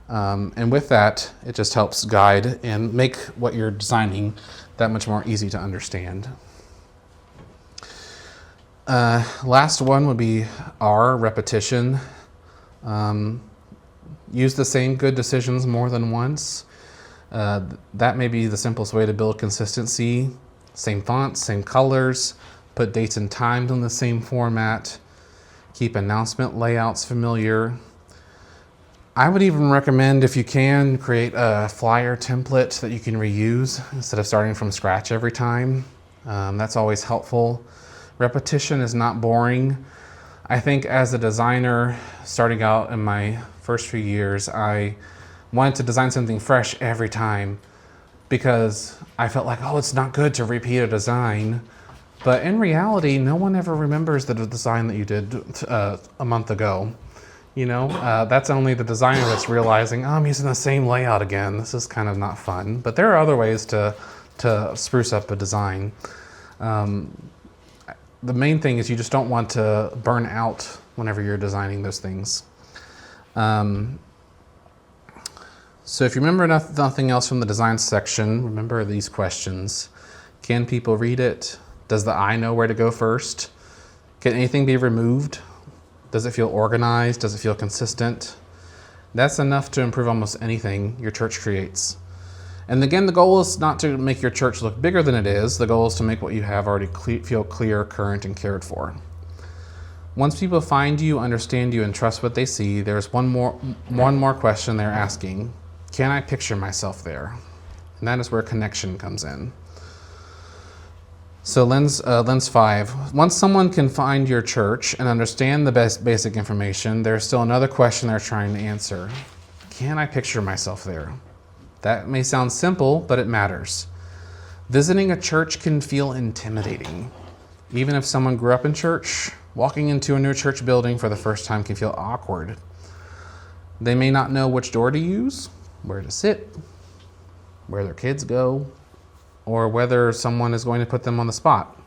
Speaker 2: And with that, it just helps guide and make what you're designing that much more easy to understand. Last one would be R, repetition. Use the same good decisions more than once. That may be the simplest way to build consistency. Same fonts, same colors, put dates and times in the same format, keep announcement layouts familiar. I would even recommend, if you can, create a flyer template that you can reuse instead of starting from scratch every time. That's always helpful. Repetition is not boring. I think as a designer, starting out in my first few years, I wanted to design something fresh every time because I felt like, oh, it's not good to repeat a design. But in reality, no one ever remembers the design that you did a month ago. You know, that's only the designer that's realizing, oh, I'm using the same layout again. This is kind of not fun. But there are other ways to spruce up a design. The main thing is you just don't want to burn out whenever you're designing those things. So if you remember nothing else from the design section, remember these questions. Can people read it? Does the eye know where to go first? Can anything be removed? Does it feel organized? Does it feel consistent? That's enough to improve almost anything your church creates. And again, the goal is not to make your church look bigger than it is. The goal is to make what you have already feel clear, current, and cared for. Once people find you, understand you, and trust what they see, there's one more question they're asking. Can I picture myself there? And that is where connection comes in. So lens 5. Once someone can find your church and understand the basic information, there's still another question they're trying to answer. Can I picture myself there? That may sound simple, but it matters. Visiting a church can feel intimidating. Even if someone grew up in church, walking into a new church building for the first time can feel awkward. They may not know which door to use, where to sit, where their kids go, or whether someone is going to put them on the spot.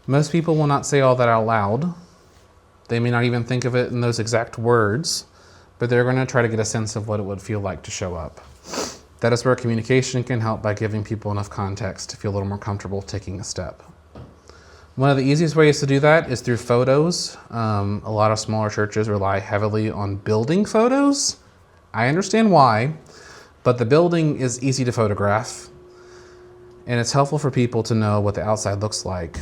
Speaker 2: Most people will not say all that out loud. They may not even think of it in those exact words, but they're going to try to get a sense of what it would feel like to show up. That is where communication can help by giving people enough context to feel a little more comfortable taking a step. One of the easiest ways to do that is through photos. A lot of smaller churches rely heavily on building photos. I understand why, but the building is easy to photograph, and it's helpful for people to know what the outside looks like.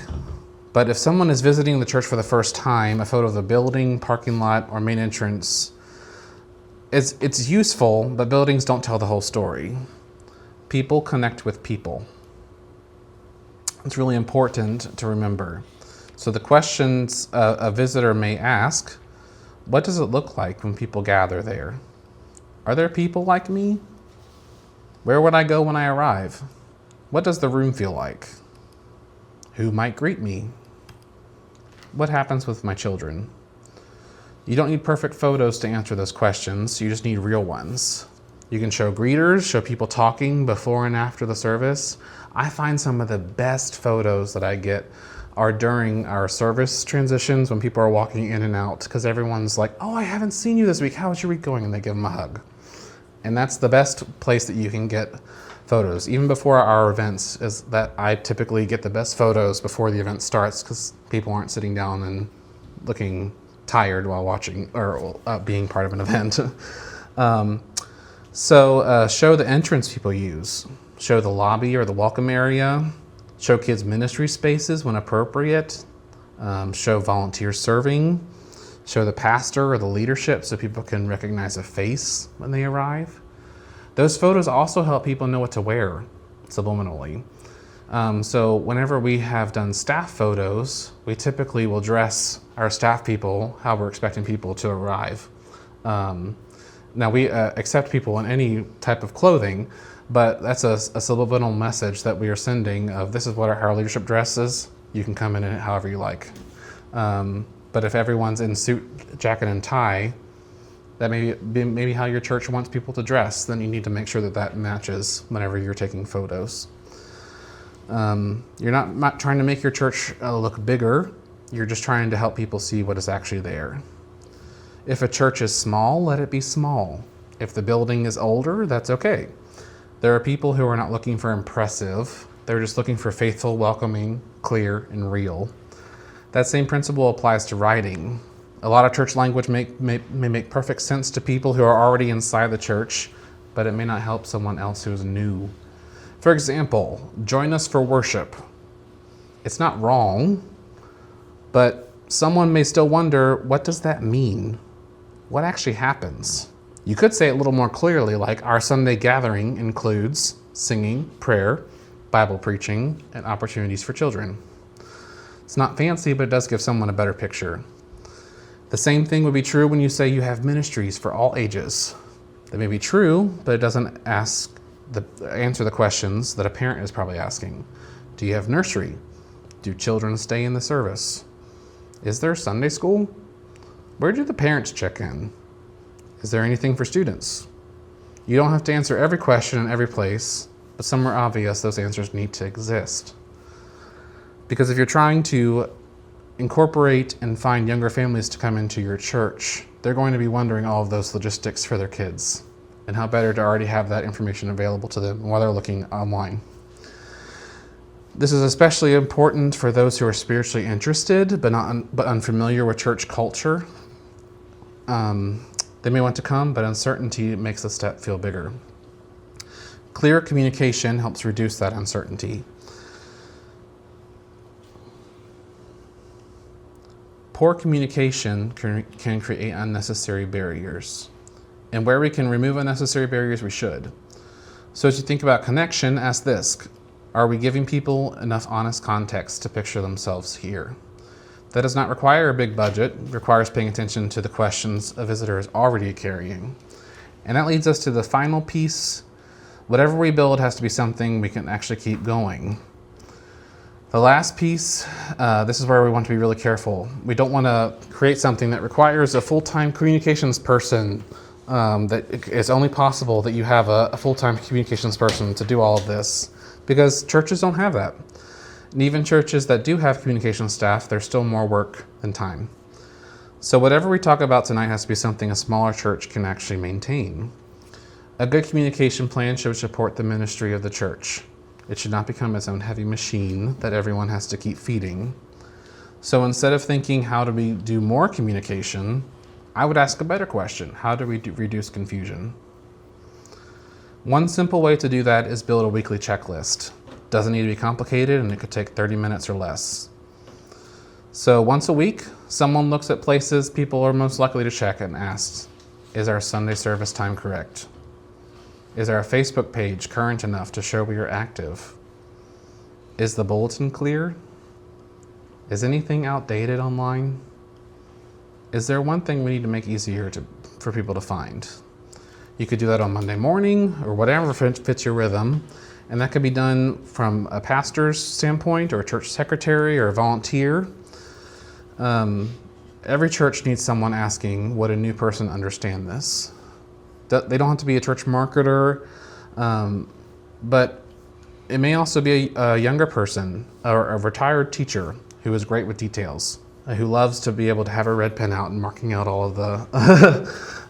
Speaker 2: But if someone is visiting the church for the first time, a photo of the building, parking lot, or main entrance It's useful, but buildings don't tell the whole story. People connect with people. It's really important to remember. So the questions a visitor may ask, what does it look like when people gather there? Are there people like me? Where would I go when I arrive? What does the room feel like? Who might greet me? What happens with my children? You don't need perfect photos to answer those questions. You just need real ones. You can show greeters, show people talking before and after the service. I find some of the best photos that I get are during our service transitions when people are walking in and out, because everyone's like, oh, I haven't seen you this week. How is your week going? And they give them a hug. And that's the best place that you can get photos. Even before our events, is that I typically get the best photos before the event starts, because people aren't sitting down and looking tired while watching or being part of an event. So show the entrance people use. Show the lobby or the welcome area. Show kids ministry spaces when appropriate. Show volunteers serving. Show the pastor or the leadership so people can recognize a face when they arrive. Those photos also help people know what to wear subliminally. So whenever we have done staff photos, we typically will dress our staff people how we're expecting people to arrive. Now we accept people in any type of clothing, but that's a subliminal message that we are sending of this is what our leadership dress is. You can come in it however you like. But if everyone's in suit, jacket, and tie, that may be maybe how your church wants people to dress, then you need to make sure that that matches whenever you're taking photos. You're not trying to make your church look bigger. You're just trying to help people see what is actually there. If a church is small, let it be small. If the building is older, that's okay. There are people who are not looking for impressive. They're just looking for faithful, welcoming, clear, and real. That same principle applies to writing. A lot of church language may make perfect sense to people who are already inside the church, but it may not help someone else who is new. For example, join us for worship. It's not wrong, but someone may still wonder, what does that mean? What actually happens? You could say it a little more clearly, like our Sunday gathering includes singing, prayer, Bible preaching, and opportunities for children. It's not fancy, but it does give someone a better picture. The same thing would be true when you say you have ministries for all ages. That may be true, but it doesn't answer the questions that a parent is probably asking. Do you have nursery? Do children stay in the service? Is there Sunday school? Where do the parents check in? Is there anything for students? You don't have to answer every question in every place, but somewhere obvious those answers need to exist. Because if you're trying to incorporate and find younger families to come into your church, they're going to be wondering all of those logistics for their kids, and how better to already have that information available to them while they're looking online. This is especially important for those who are spiritually interested but unfamiliar with church culture. They may want to come, but uncertainty makes the step feel bigger. Clear communication helps reduce that uncertainty. Poor communication can create unnecessary barriers. And where we can remove unnecessary barriers, we should. So as you think about connection, ask this: are we giving people enough honest context to picture themselves here? That does not require a big budget. It requires paying attention to the questions a visitor is already carrying. And that leads us to the final piece. Whatever we build has to be something we can actually keep going. The last piece, this is where we want to be really careful. We don't want to create something that requires a full-time communications person. That it's only possible that you have a full-time communications person to do all of this, because churches don't have that. And even churches that do have communication staff, there's still more work than time. So whatever we talk about tonight has to be something a smaller church can actually maintain. A good communication plan should support the ministry of the church. It should not become its own heavy machine that everyone has to keep feeding. So instead of thinking, how do we do more communication, I would ask a better question: how do we reduce confusion? One simple way to do that is build a weekly checklist. Doesn't need to be complicated, and it could take 30 minutes or less. So once a week, someone looks at places people are most likely to check and asks, Is our Sunday service time correct? Is our Facebook page current enough to show we are active? Is the bulletin clear? Is anything outdated online? Is there one thing we need to make easier for people to find? You could do that on Monday morning or whatever fits your rhythm. And that could be done from a pastor's standpoint or a church secretary or a volunteer. Every church needs someone asking, would a new person understand this? They don't have to be a church marketer, but it may also be a younger person or a retired teacher who is great with details, who loves to be able to have a red pen out and marking out all of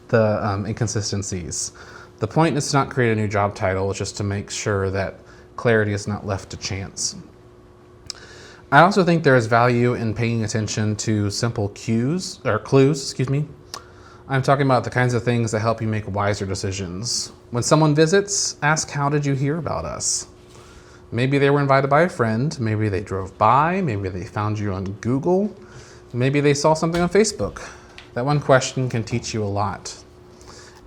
Speaker 2: the inconsistencies. The point is to not create a new job title, it's just to make sure that clarity is not left to chance. I also think there is value in paying attention to simple clues. I'm talking about the kinds of things that help you make wiser decisions. When someone visits, ask, how did you hear about us? Maybe they were invited by a friend, maybe they drove by, maybe they found you on Google, maybe they saw something on Facebook. That one question can teach you a lot.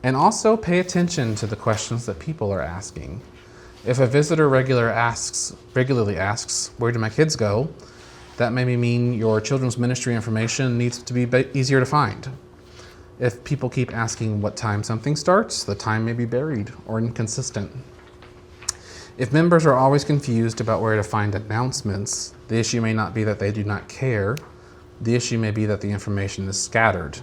Speaker 2: And also pay attention to the questions that people are asking. If a visitor regularly asks, where do my kids go? That may mean your children's ministry information needs to be easier to find. If people keep asking what time something starts, the time may be buried or inconsistent. If members are always confused about where to find announcements, the issue may not be that they do not care. The issue may be that the information is scattered.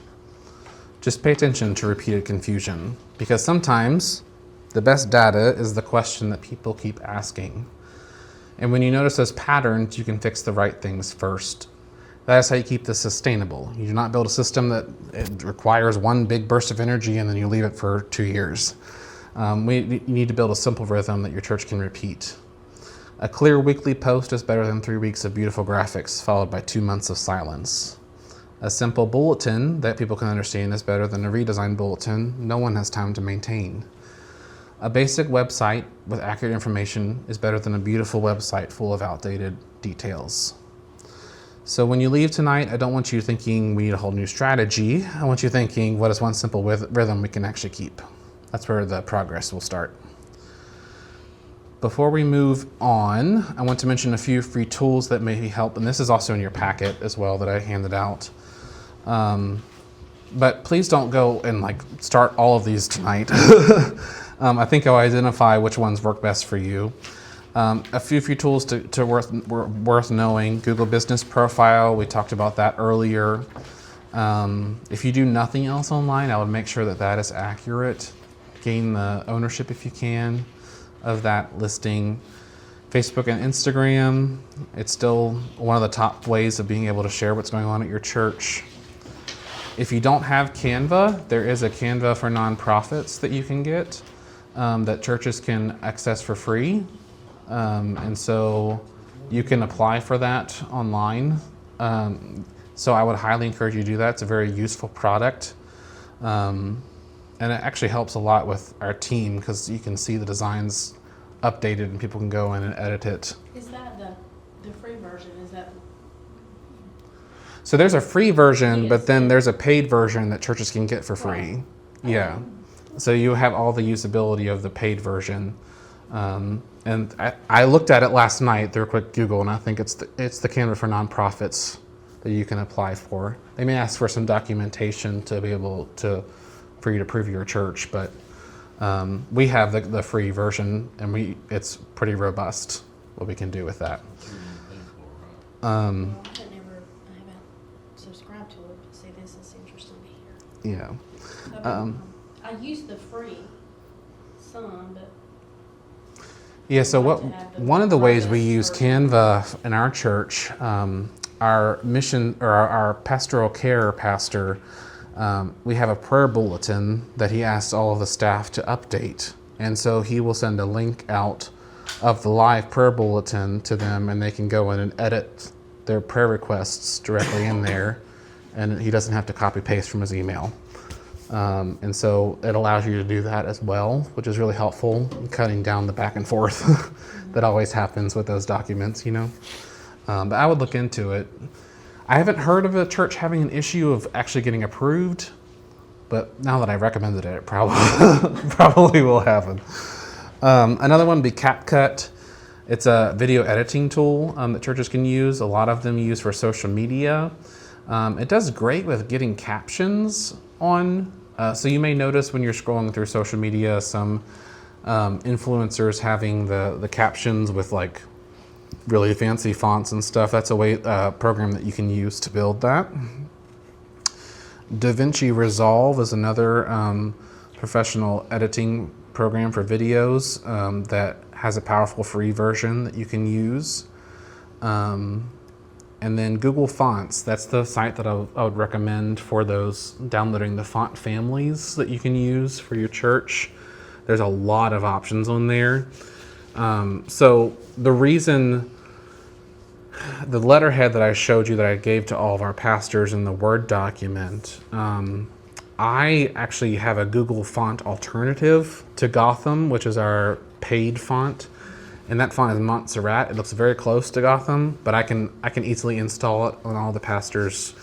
Speaker 2: Just pay attention to repeated confusion, because sometimes the best data is the question that people keep asking. And when you notice those patterns, you can fix the right things first. That is how you keep this sustainable. You do not build a system that it requires one big burst of energy and then you leave it for 2 years. You need to build a simple rhythm that your church can repeat. A clear weekly post is better than 3 weeks of beautiful graphics followed by 2 months of silence. A simple bulletin that people can understand is better than a redesigned bulletin no one has time to maintain. A basic website with accurate information is better than a beautiful website full of outdated details. So when you leave tonight, I don't want you thinking we need a whole new strategy. I want you thinking, what is one simple rhythm we can actually keep? That's where the progress will start. Before we move on, I want to mention a few free tools that may help, and this is also in your packet as well that I handed out. But please don't go and start all of these tonight. I think I'll identify which ones work best for you. A few tools to worth knowing. Google Business Profile, we talked about that earlier. If you do nothing else online, I would make sure that is accurate. Gain the ownership if you can of that listing. Facebook and Instagram, it's still one of the top ways of being able to share what's going on at your church. If you don't have Canva, there is a Canva for nonprofits that you can get that churches can access for free. And so you can apply for that online. So I would highly encourage you to do that. It's a very useful product. And it actually helps a lot with our team because you can see the designs updated and people can go in and edit it.
Speaker 3: Is that the free version? Is that?
Speaker 2: So there's a free version,
Speaker 3: Yes.
Speaker 2: but then there's a paid version that churches can get for free.
Speaker 3: Right.
Speaker 2: Yeah. So you have all the usability of the paid version. And I looked at it last night through a quick Google, and I think it's the Canva for nonprofits that you can apply for. They may ask for some documentation to be able for you to prove your church, but we have the free version, and it's pretty robust what we can do with that.
Speaker 3: Well, I haven't subscribed to it, but see, this is interesting to hear.
Speaker 2: Yeah.
Speaker 3: I use the free some, but
Speaker 2: Yeah, so
Speaker 3: I'd like to have the
Speaker 2: one of the ways we
Speaker 3: process
Speaker 2: use
Speaker 3: for-
Speaker 2: Canva in our church, our mission or our pastoral care pastor, we have a prayer bulletin that he asks all of the staff to update. And so he will send a link out of the live prayer bulletin to them, and they can go in and edit their prayer requests directly in there. And he doesn't have to copy paste from his email. And so it allows you to do that as well, which is really helpful in cutting down the back and forth that always happens with those documents, But I would look into it. I haven't heard of a church having an issue of actually getting approved but now that I recommended it, it probably probably will happen. Another one would be CapCut. It's a video editing tool that churches can use. A lot of them use for social media. It does great with getting captions on. So you may notice when you're scrolling through social media, some influencers having the captions with like really fancy fonts and stuff. That's a program that you can use to build that. DaVinci Resolve is another professional editing program for videos that has a powerful free version that you can use. And then Google Fonts, that's the site that I would recommend for those downloading the font families that you can use for your church. There's a lot of options on there. So the reason, the letterhead that I showed you that I gave to all of our pastors in the Word document, I actually have a Google font alternative to Gotham, which is our paid font. And that font is Montserrat. It looks very close to Gotham, but I can easily install it on all the pastors'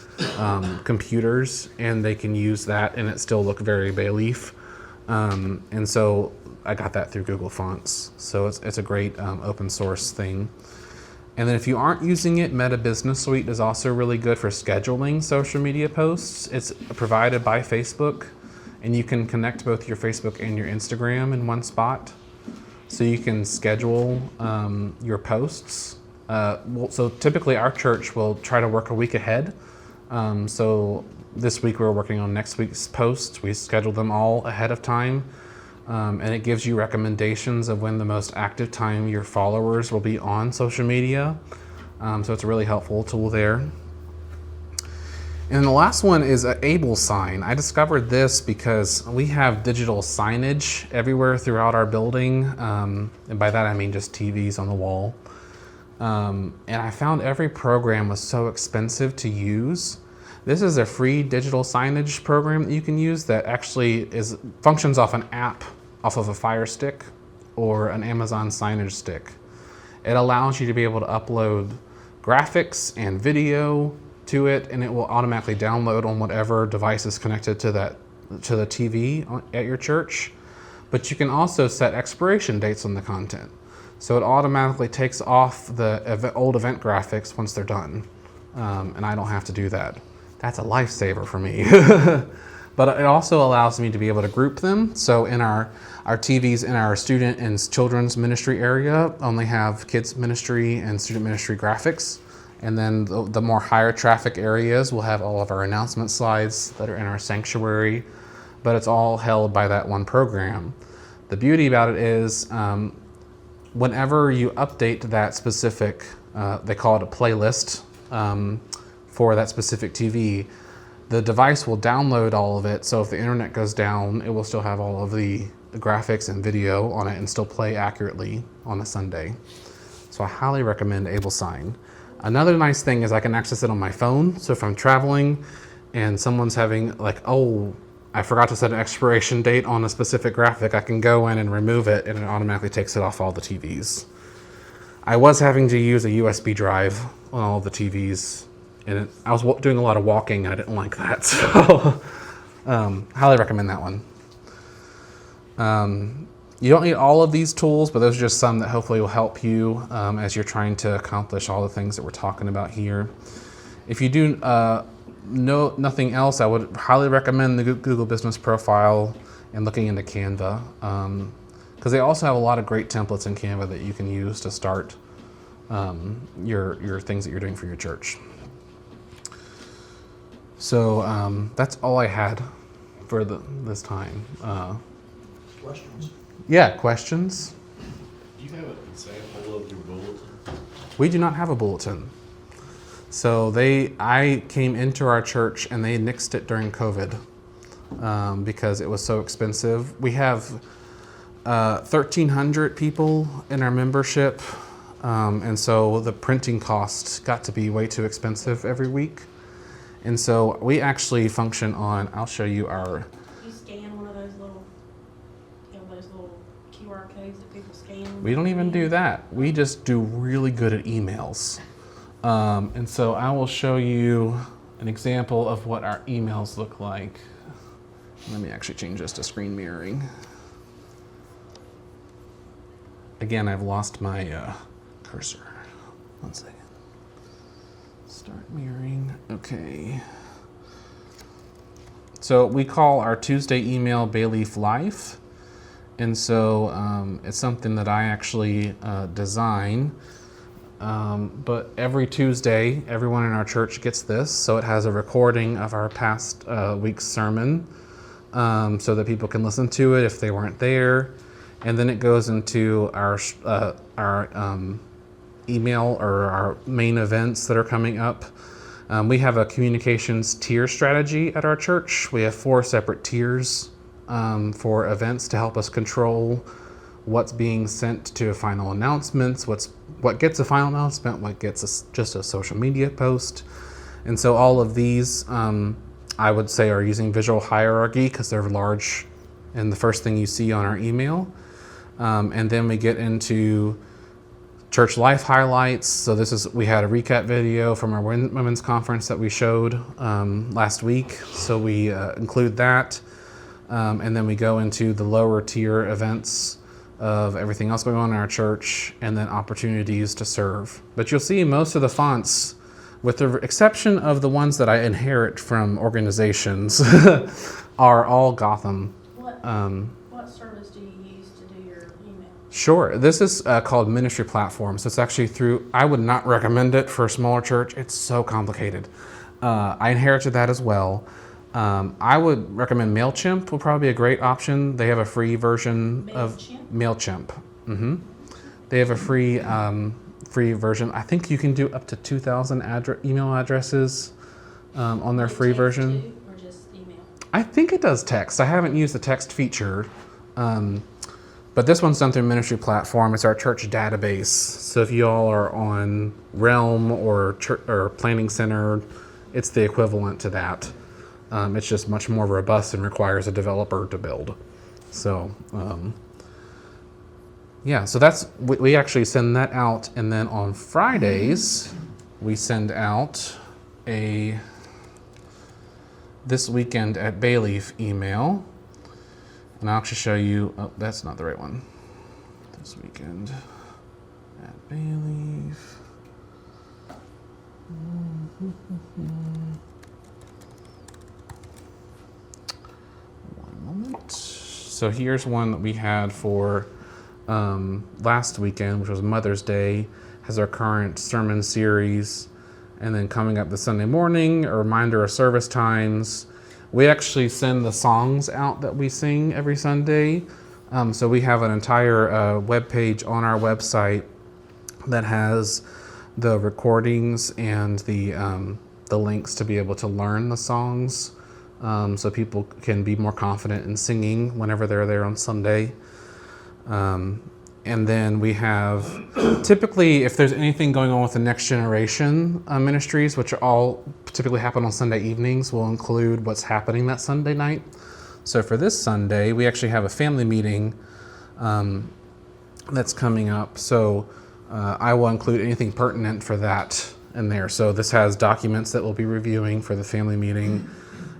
Speaker 2: computers, and they can use that, and it still look very Bayleaf. And so I got that through Google Fonts. So it's a great open source thing. And then if you aren't using it, Meta Business Suite is also really good for scheduling social media posts. It's provided by Facebook, and you can connect both your Facebook and your Instagram in one spot. So you can schedule your posts. So typically our church will try to work a week ahead. So this week we're working on next week's posts. We schedule them all ahead of time. And it gives you recommendations of when the most active time your followers will be on social media. So it's a really helpful tool there. And the last one is AbleSign. I discovered this because we have digital signage everywhere throughout our building. And by that I mean just TVs on the wall. And I found every program was so expensive to use. This is a free digital signage program that you can use that actually functions off an app, off of a Fire Stick or an Amazon signage stick. It allows you to be able to upload graphics and video to it, and it will automatically download on whatever device is connected to the TV at your church. But you can also set expiration dates on the content. So it automatically takes off the old event graphics once they're done. And I don't have to do that. That's a lifesaver for me. But it also allows me to be able to group them. So in our TVs in our student and children's ministry area only have kids ministry and student ministry graphics. And then the more higher traffic areas will have all of our announcement slides that are in our sanctuary, but it's all held by that one program. The beauty about it is whenever you update that specific, they call it a playlist for that specific TV, the device will download all of it. So if the internet goes down, it will still have all of the graphics and video on it and still play accurately on a Sunday. So I highly recommend AbleSign. Another nice thing is I can access it on my phone. So if I'm traveling and someone's having like, oh, I forgot to set an expiration date on a specific graphic, I can go in and remove it and it automatically takes it off all the TVs. I was having to use a USB drive on all the TVs, and I was doing a lot of walking and I didn't like that. So highly recommend that one. You don't need all of these tools, but those are just some that hopefully will help you as you're trying to accomplish all the things that we're talking about here. If you do know nothing else, I would highly recommend the Google Business Profile and looking into Canva, because they also have a lot of great templates in Canva that you can use to start your things that you're doing for your church. So that's all I had for this time.
Speaker 4: Questions?
Speaker 2: Yeah, questions?
Speaker 5: Do you have an example of your bulletin?
Speaker 2: We do not have a bulletin. So I came into our church and they nixed it during COVID because it was so expensive. We have 1,300 people in our membership, and so the printing cost got to be way too expensive every week. And so we actually function on, I'll show you our...
Speaker 3: You scan one of those little QR codes that people scan.
Speaker 2: We don't even do that. We just do really good at emails. And so I will show you an example of what our emails look like. Let me actually change this to screen mirroring. Again, I've lost my cursor. 1 second. Start mirroring. Okay. So we call our Tuesday email Bayleaf Life. And so it's something that I actually design. But every Tuesday, everyone in our church gets this. So it has a recording of our past week's sermon so that people can listen to it if they weren't there. And then it goes into our email or our main events that are coming up. We have a communications tier strategy at our church. We have 4 separate tiers for events to help us control what's being sent to final announcements, what gets a final announcement, what gets just a social media post. And so all of these, I would say, are using visual hierarchy because they're large and the first thing you see on our email. And then we get into church life highlights. So we had a recap video from our women's conference that we showed last week. So we include that. And then we go into the lower tier events of everything else going on in our church, and then opportunities to serve. But you'll see most of the fonts, with the exception of the ones that I inherit from organizations, are all Gotham.
Speaker 3: What service do you use to do your email?
Speaker 2: Sure. This is called Ministry Platform. So it's actually I would not recommend it for a smaller church. It's so complicated. I inherited that as well. I would recommend MailChimp would probably be a great option. They have a free version of MailChimp. They have a free version. I think you can do up to 2,000 email addresses on their free version.
Speaker 3: Too, or just email?
Speaker 2: I think it does text. I haven't used the text feature. But this one's done through Ministry Platform. It's our church database. So if you all are on Realm or Planning Center, it's the equivalent to that. It's just much more robust and requires a developer to build. So, so we actually send that out. And then on Fridays, we send out this weekend at Bayleaf email. And I'll actually show you, that's not the right one. This weekend at Bayleaf. Moment. So here's one that we had for last weekend, which was Mother's Day, has our current sermon series, and then coming up the Sunday morning, a reminder of service times. We actually send the songs out that we sing every Sunday. So we have an entire web page on our website that has the recordings and the links to be able to learn the songs. So people can be more confident in singing whenever they're there on Sunday. And then we have, typically, if there's anything going on with the Next Generation ministries, which are all typically happen on Sunday evenings, we'll include what's happening that Sunday night. So for this Sunday, we actually have a family meeting that's coming up. So I will include anything pertinent for that in there. So this has documents that we'll be reviewing for the family meeting.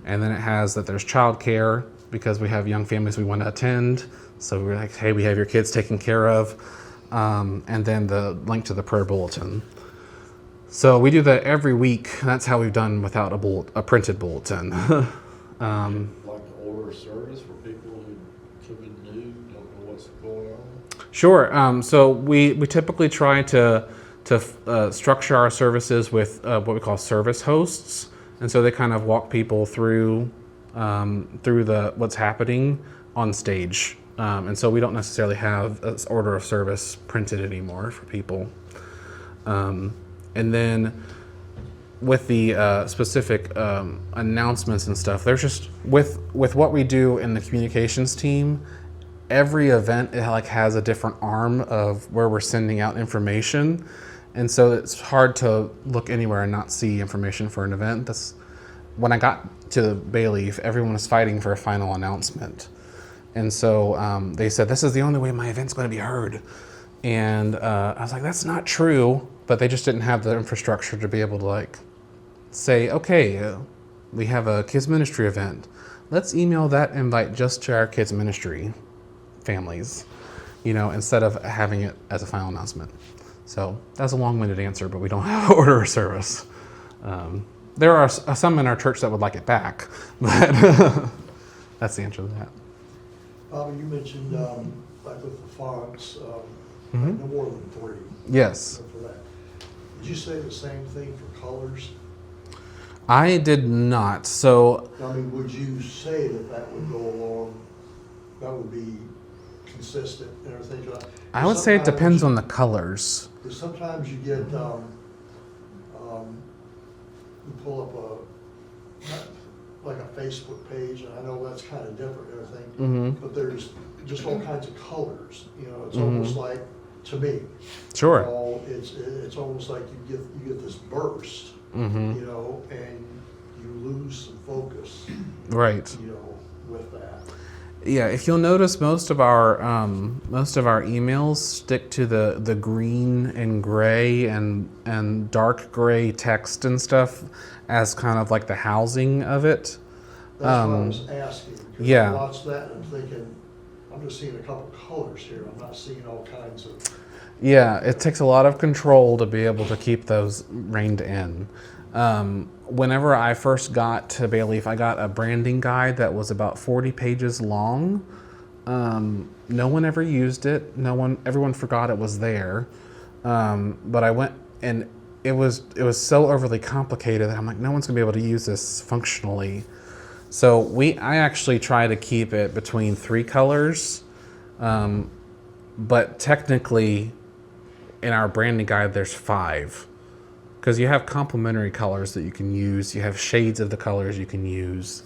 Speaker 2: And then it has that there's childcare because we have young families we want to attend. So we're like, hey, we have your kids taken care of. And then the link to the prayer bulletin. So we do that every week. That's how we've done without a printed bulletin.
Speaker 5: Like an order of service for people who come in new, don't know what's going on?
Speaker 2: Sure. So we typically try to structure our services with what we call service hosts. And so they kind of walk people through what's happening on stage. And so we don't necessarily have an order of service printed anymore for people. And then with the specific announcements and stuff, there's just with what we do in the communications team, every event has a different arm of where we're sending out information. And so it's hard to look anywhere and not see information for an event. When I got to Bayleaf, everyone was fighting for a final announcement. And so they said, this is the only way my event's going to be heard. And I was like, that's not true. But they just didn't have the infrastructure to be able to say, okay, we have a kids ministry event. let's email that invite just to our kids' ministry families, instead of having it as a final announcement. So that's a long-winded answer, but we don't have order of service. There are some in our church that would like it back, but that's the answer to that.
Speaker 4: Bobby, you mentioned, like with the fonts,
Speaker 2: Mhm.
Speaker 4: no more than 3.
Speaker 2: Yes.
Speaker 4: For that. Did you say the same thing for colors?
Speaker 2: I did not. So
Speaker 4: I mean, would you say that would go along, that would be consistent and everything?
Speaker 2: I would say it depends on the colors.
Speaker 4: Because sometimes you get, you pull up like a Facebook page, and I know that's kind of different and everything,
Speaker 2: Mm-hmm.
Speaker 4: but there's just all kinds of colors, it's almost like, to me,
Speaker 2: Sure.
Speaker 4: it's almost like you get this burst,
Speaker 2: Mm-hmm.
Speaker 4: and you lose some focus,
Speaker 2: Right.
Speaker 4: with that.
Speaker 2: Yeah, if you'll notice, most of our emails stick to the green and gray and dark gray text and stuff as kind of like the housing of it.
Speaker 4: That's what I was asking. Because
Speaker 2: yeah.
Speaker 4: I watched that and I'm thinking, I'm just seeing a couple colors here. I'm not seeing all kinds of.
Speaker 2: Yeah, it takes a lot of control to be able to keep those reined in. Whenever I first got to Bayleaf, I got a branding guide that was about 40 pages long. No one ever used it. Everyone forgot it was there. But I went, and it was so overly complicated that I'm like, no one's gonna be able to use this functionally. So I actually try to keep it between 3 colors, but technically in our branding guide there's 5. Because you have complementary colors that you can use. You have shades of the colors you can use.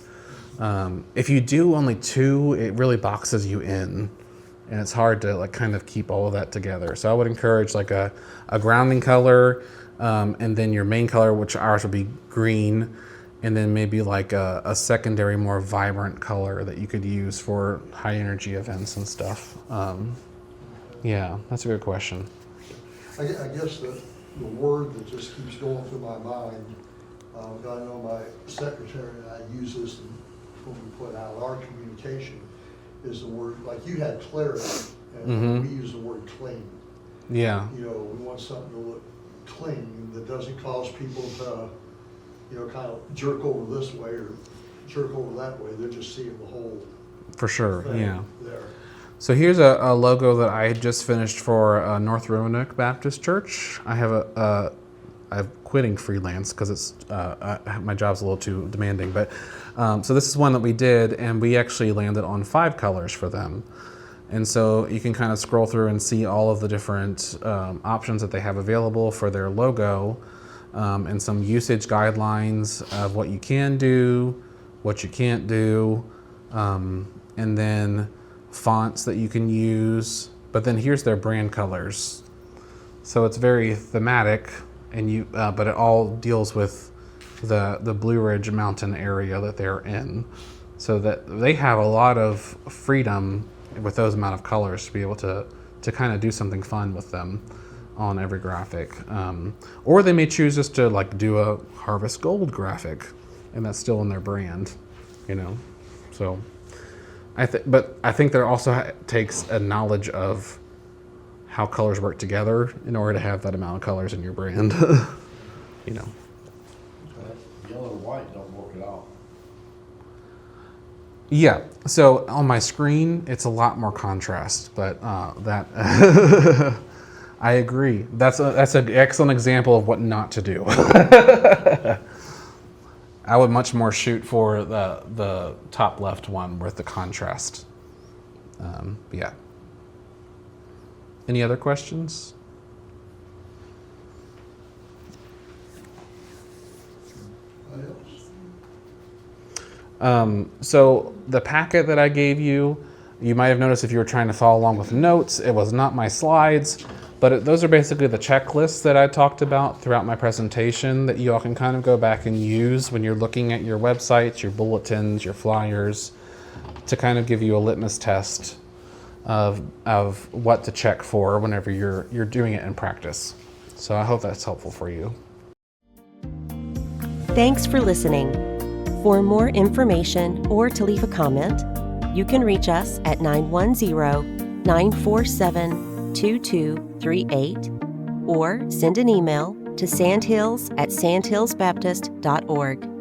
Speaker 2: If you do only 2, it really boxes you in. And it's hard to kind of keep all of that together. So I would encourage a grounding color, and then your main color, which ours would be green, and then maybe a secondary, more vibrant color that you could use for high energy events and stuff. Yeah, that's a good question.
Speaker 4: I guess the word that just keeps going through my mind, I know my secretary and I use this when we put out our communication, is the word, like you had clarity, and we use the word clean.
Speaker 2: Yeah.
Speaker 4: We want something to look clean that doesn't cause people to, kind of jerk over this way or jerk over that way. They're just seeing the whole
Speaker 2: For sure,
Speaker 4: thing
Speaker 2: yeah.
Speaker 4: there.
Speaker 2: So here's a logo that I had just finished for North Roanoke Baptist Church. I'm quitting freelance because it's my job's a little too demanding. But so this is one that we did, and we actually landed on 5 colors for them. And so you can kind of scroll through and see all of the different options that they have available for their logo, and some usage guidelines of what you can do, what you can't do, and then fonts that you can use. But then here's their brand colors. So it's very thematic, and but it all deals with the Blue Ridge Mountain area that they're in. So that they have a lot of freedom with those amount of colors to be able to kind of do something fun with them on every graphic. Or they may choose just to do a Harvest Gold graphic, and that's still in their brand, So but I think there also takes a knowledge of how colors work together in order to have that amount of colors in your brand.
Speaker 5: Yellow and white don't work at all.
Speaker 2: Yeah, so on my screen, it's a lot more contrast, but that, I agree. That's an excellent example of what not to do. I would much more shoot for the top left one with the contrast. Yeah. Any other questions? So the packet that I gave you, you might have noticed if you were trying to follow along with notes, it was not my slides, but those are basically the checklists that I talked about throughout my presentation that you all can kind of go back and use when you're looking at your websites, your bulletins, your flyers, to kind of give you a litmus test of what to check for whenever you're doing it in practice. So I hope that's helpful for you.
Speaker 1: Thanks for listening. For more information or to leave a comment, you can reach us at 910-947-2238 or send an email to sandhills@sandhillsbaptist.org.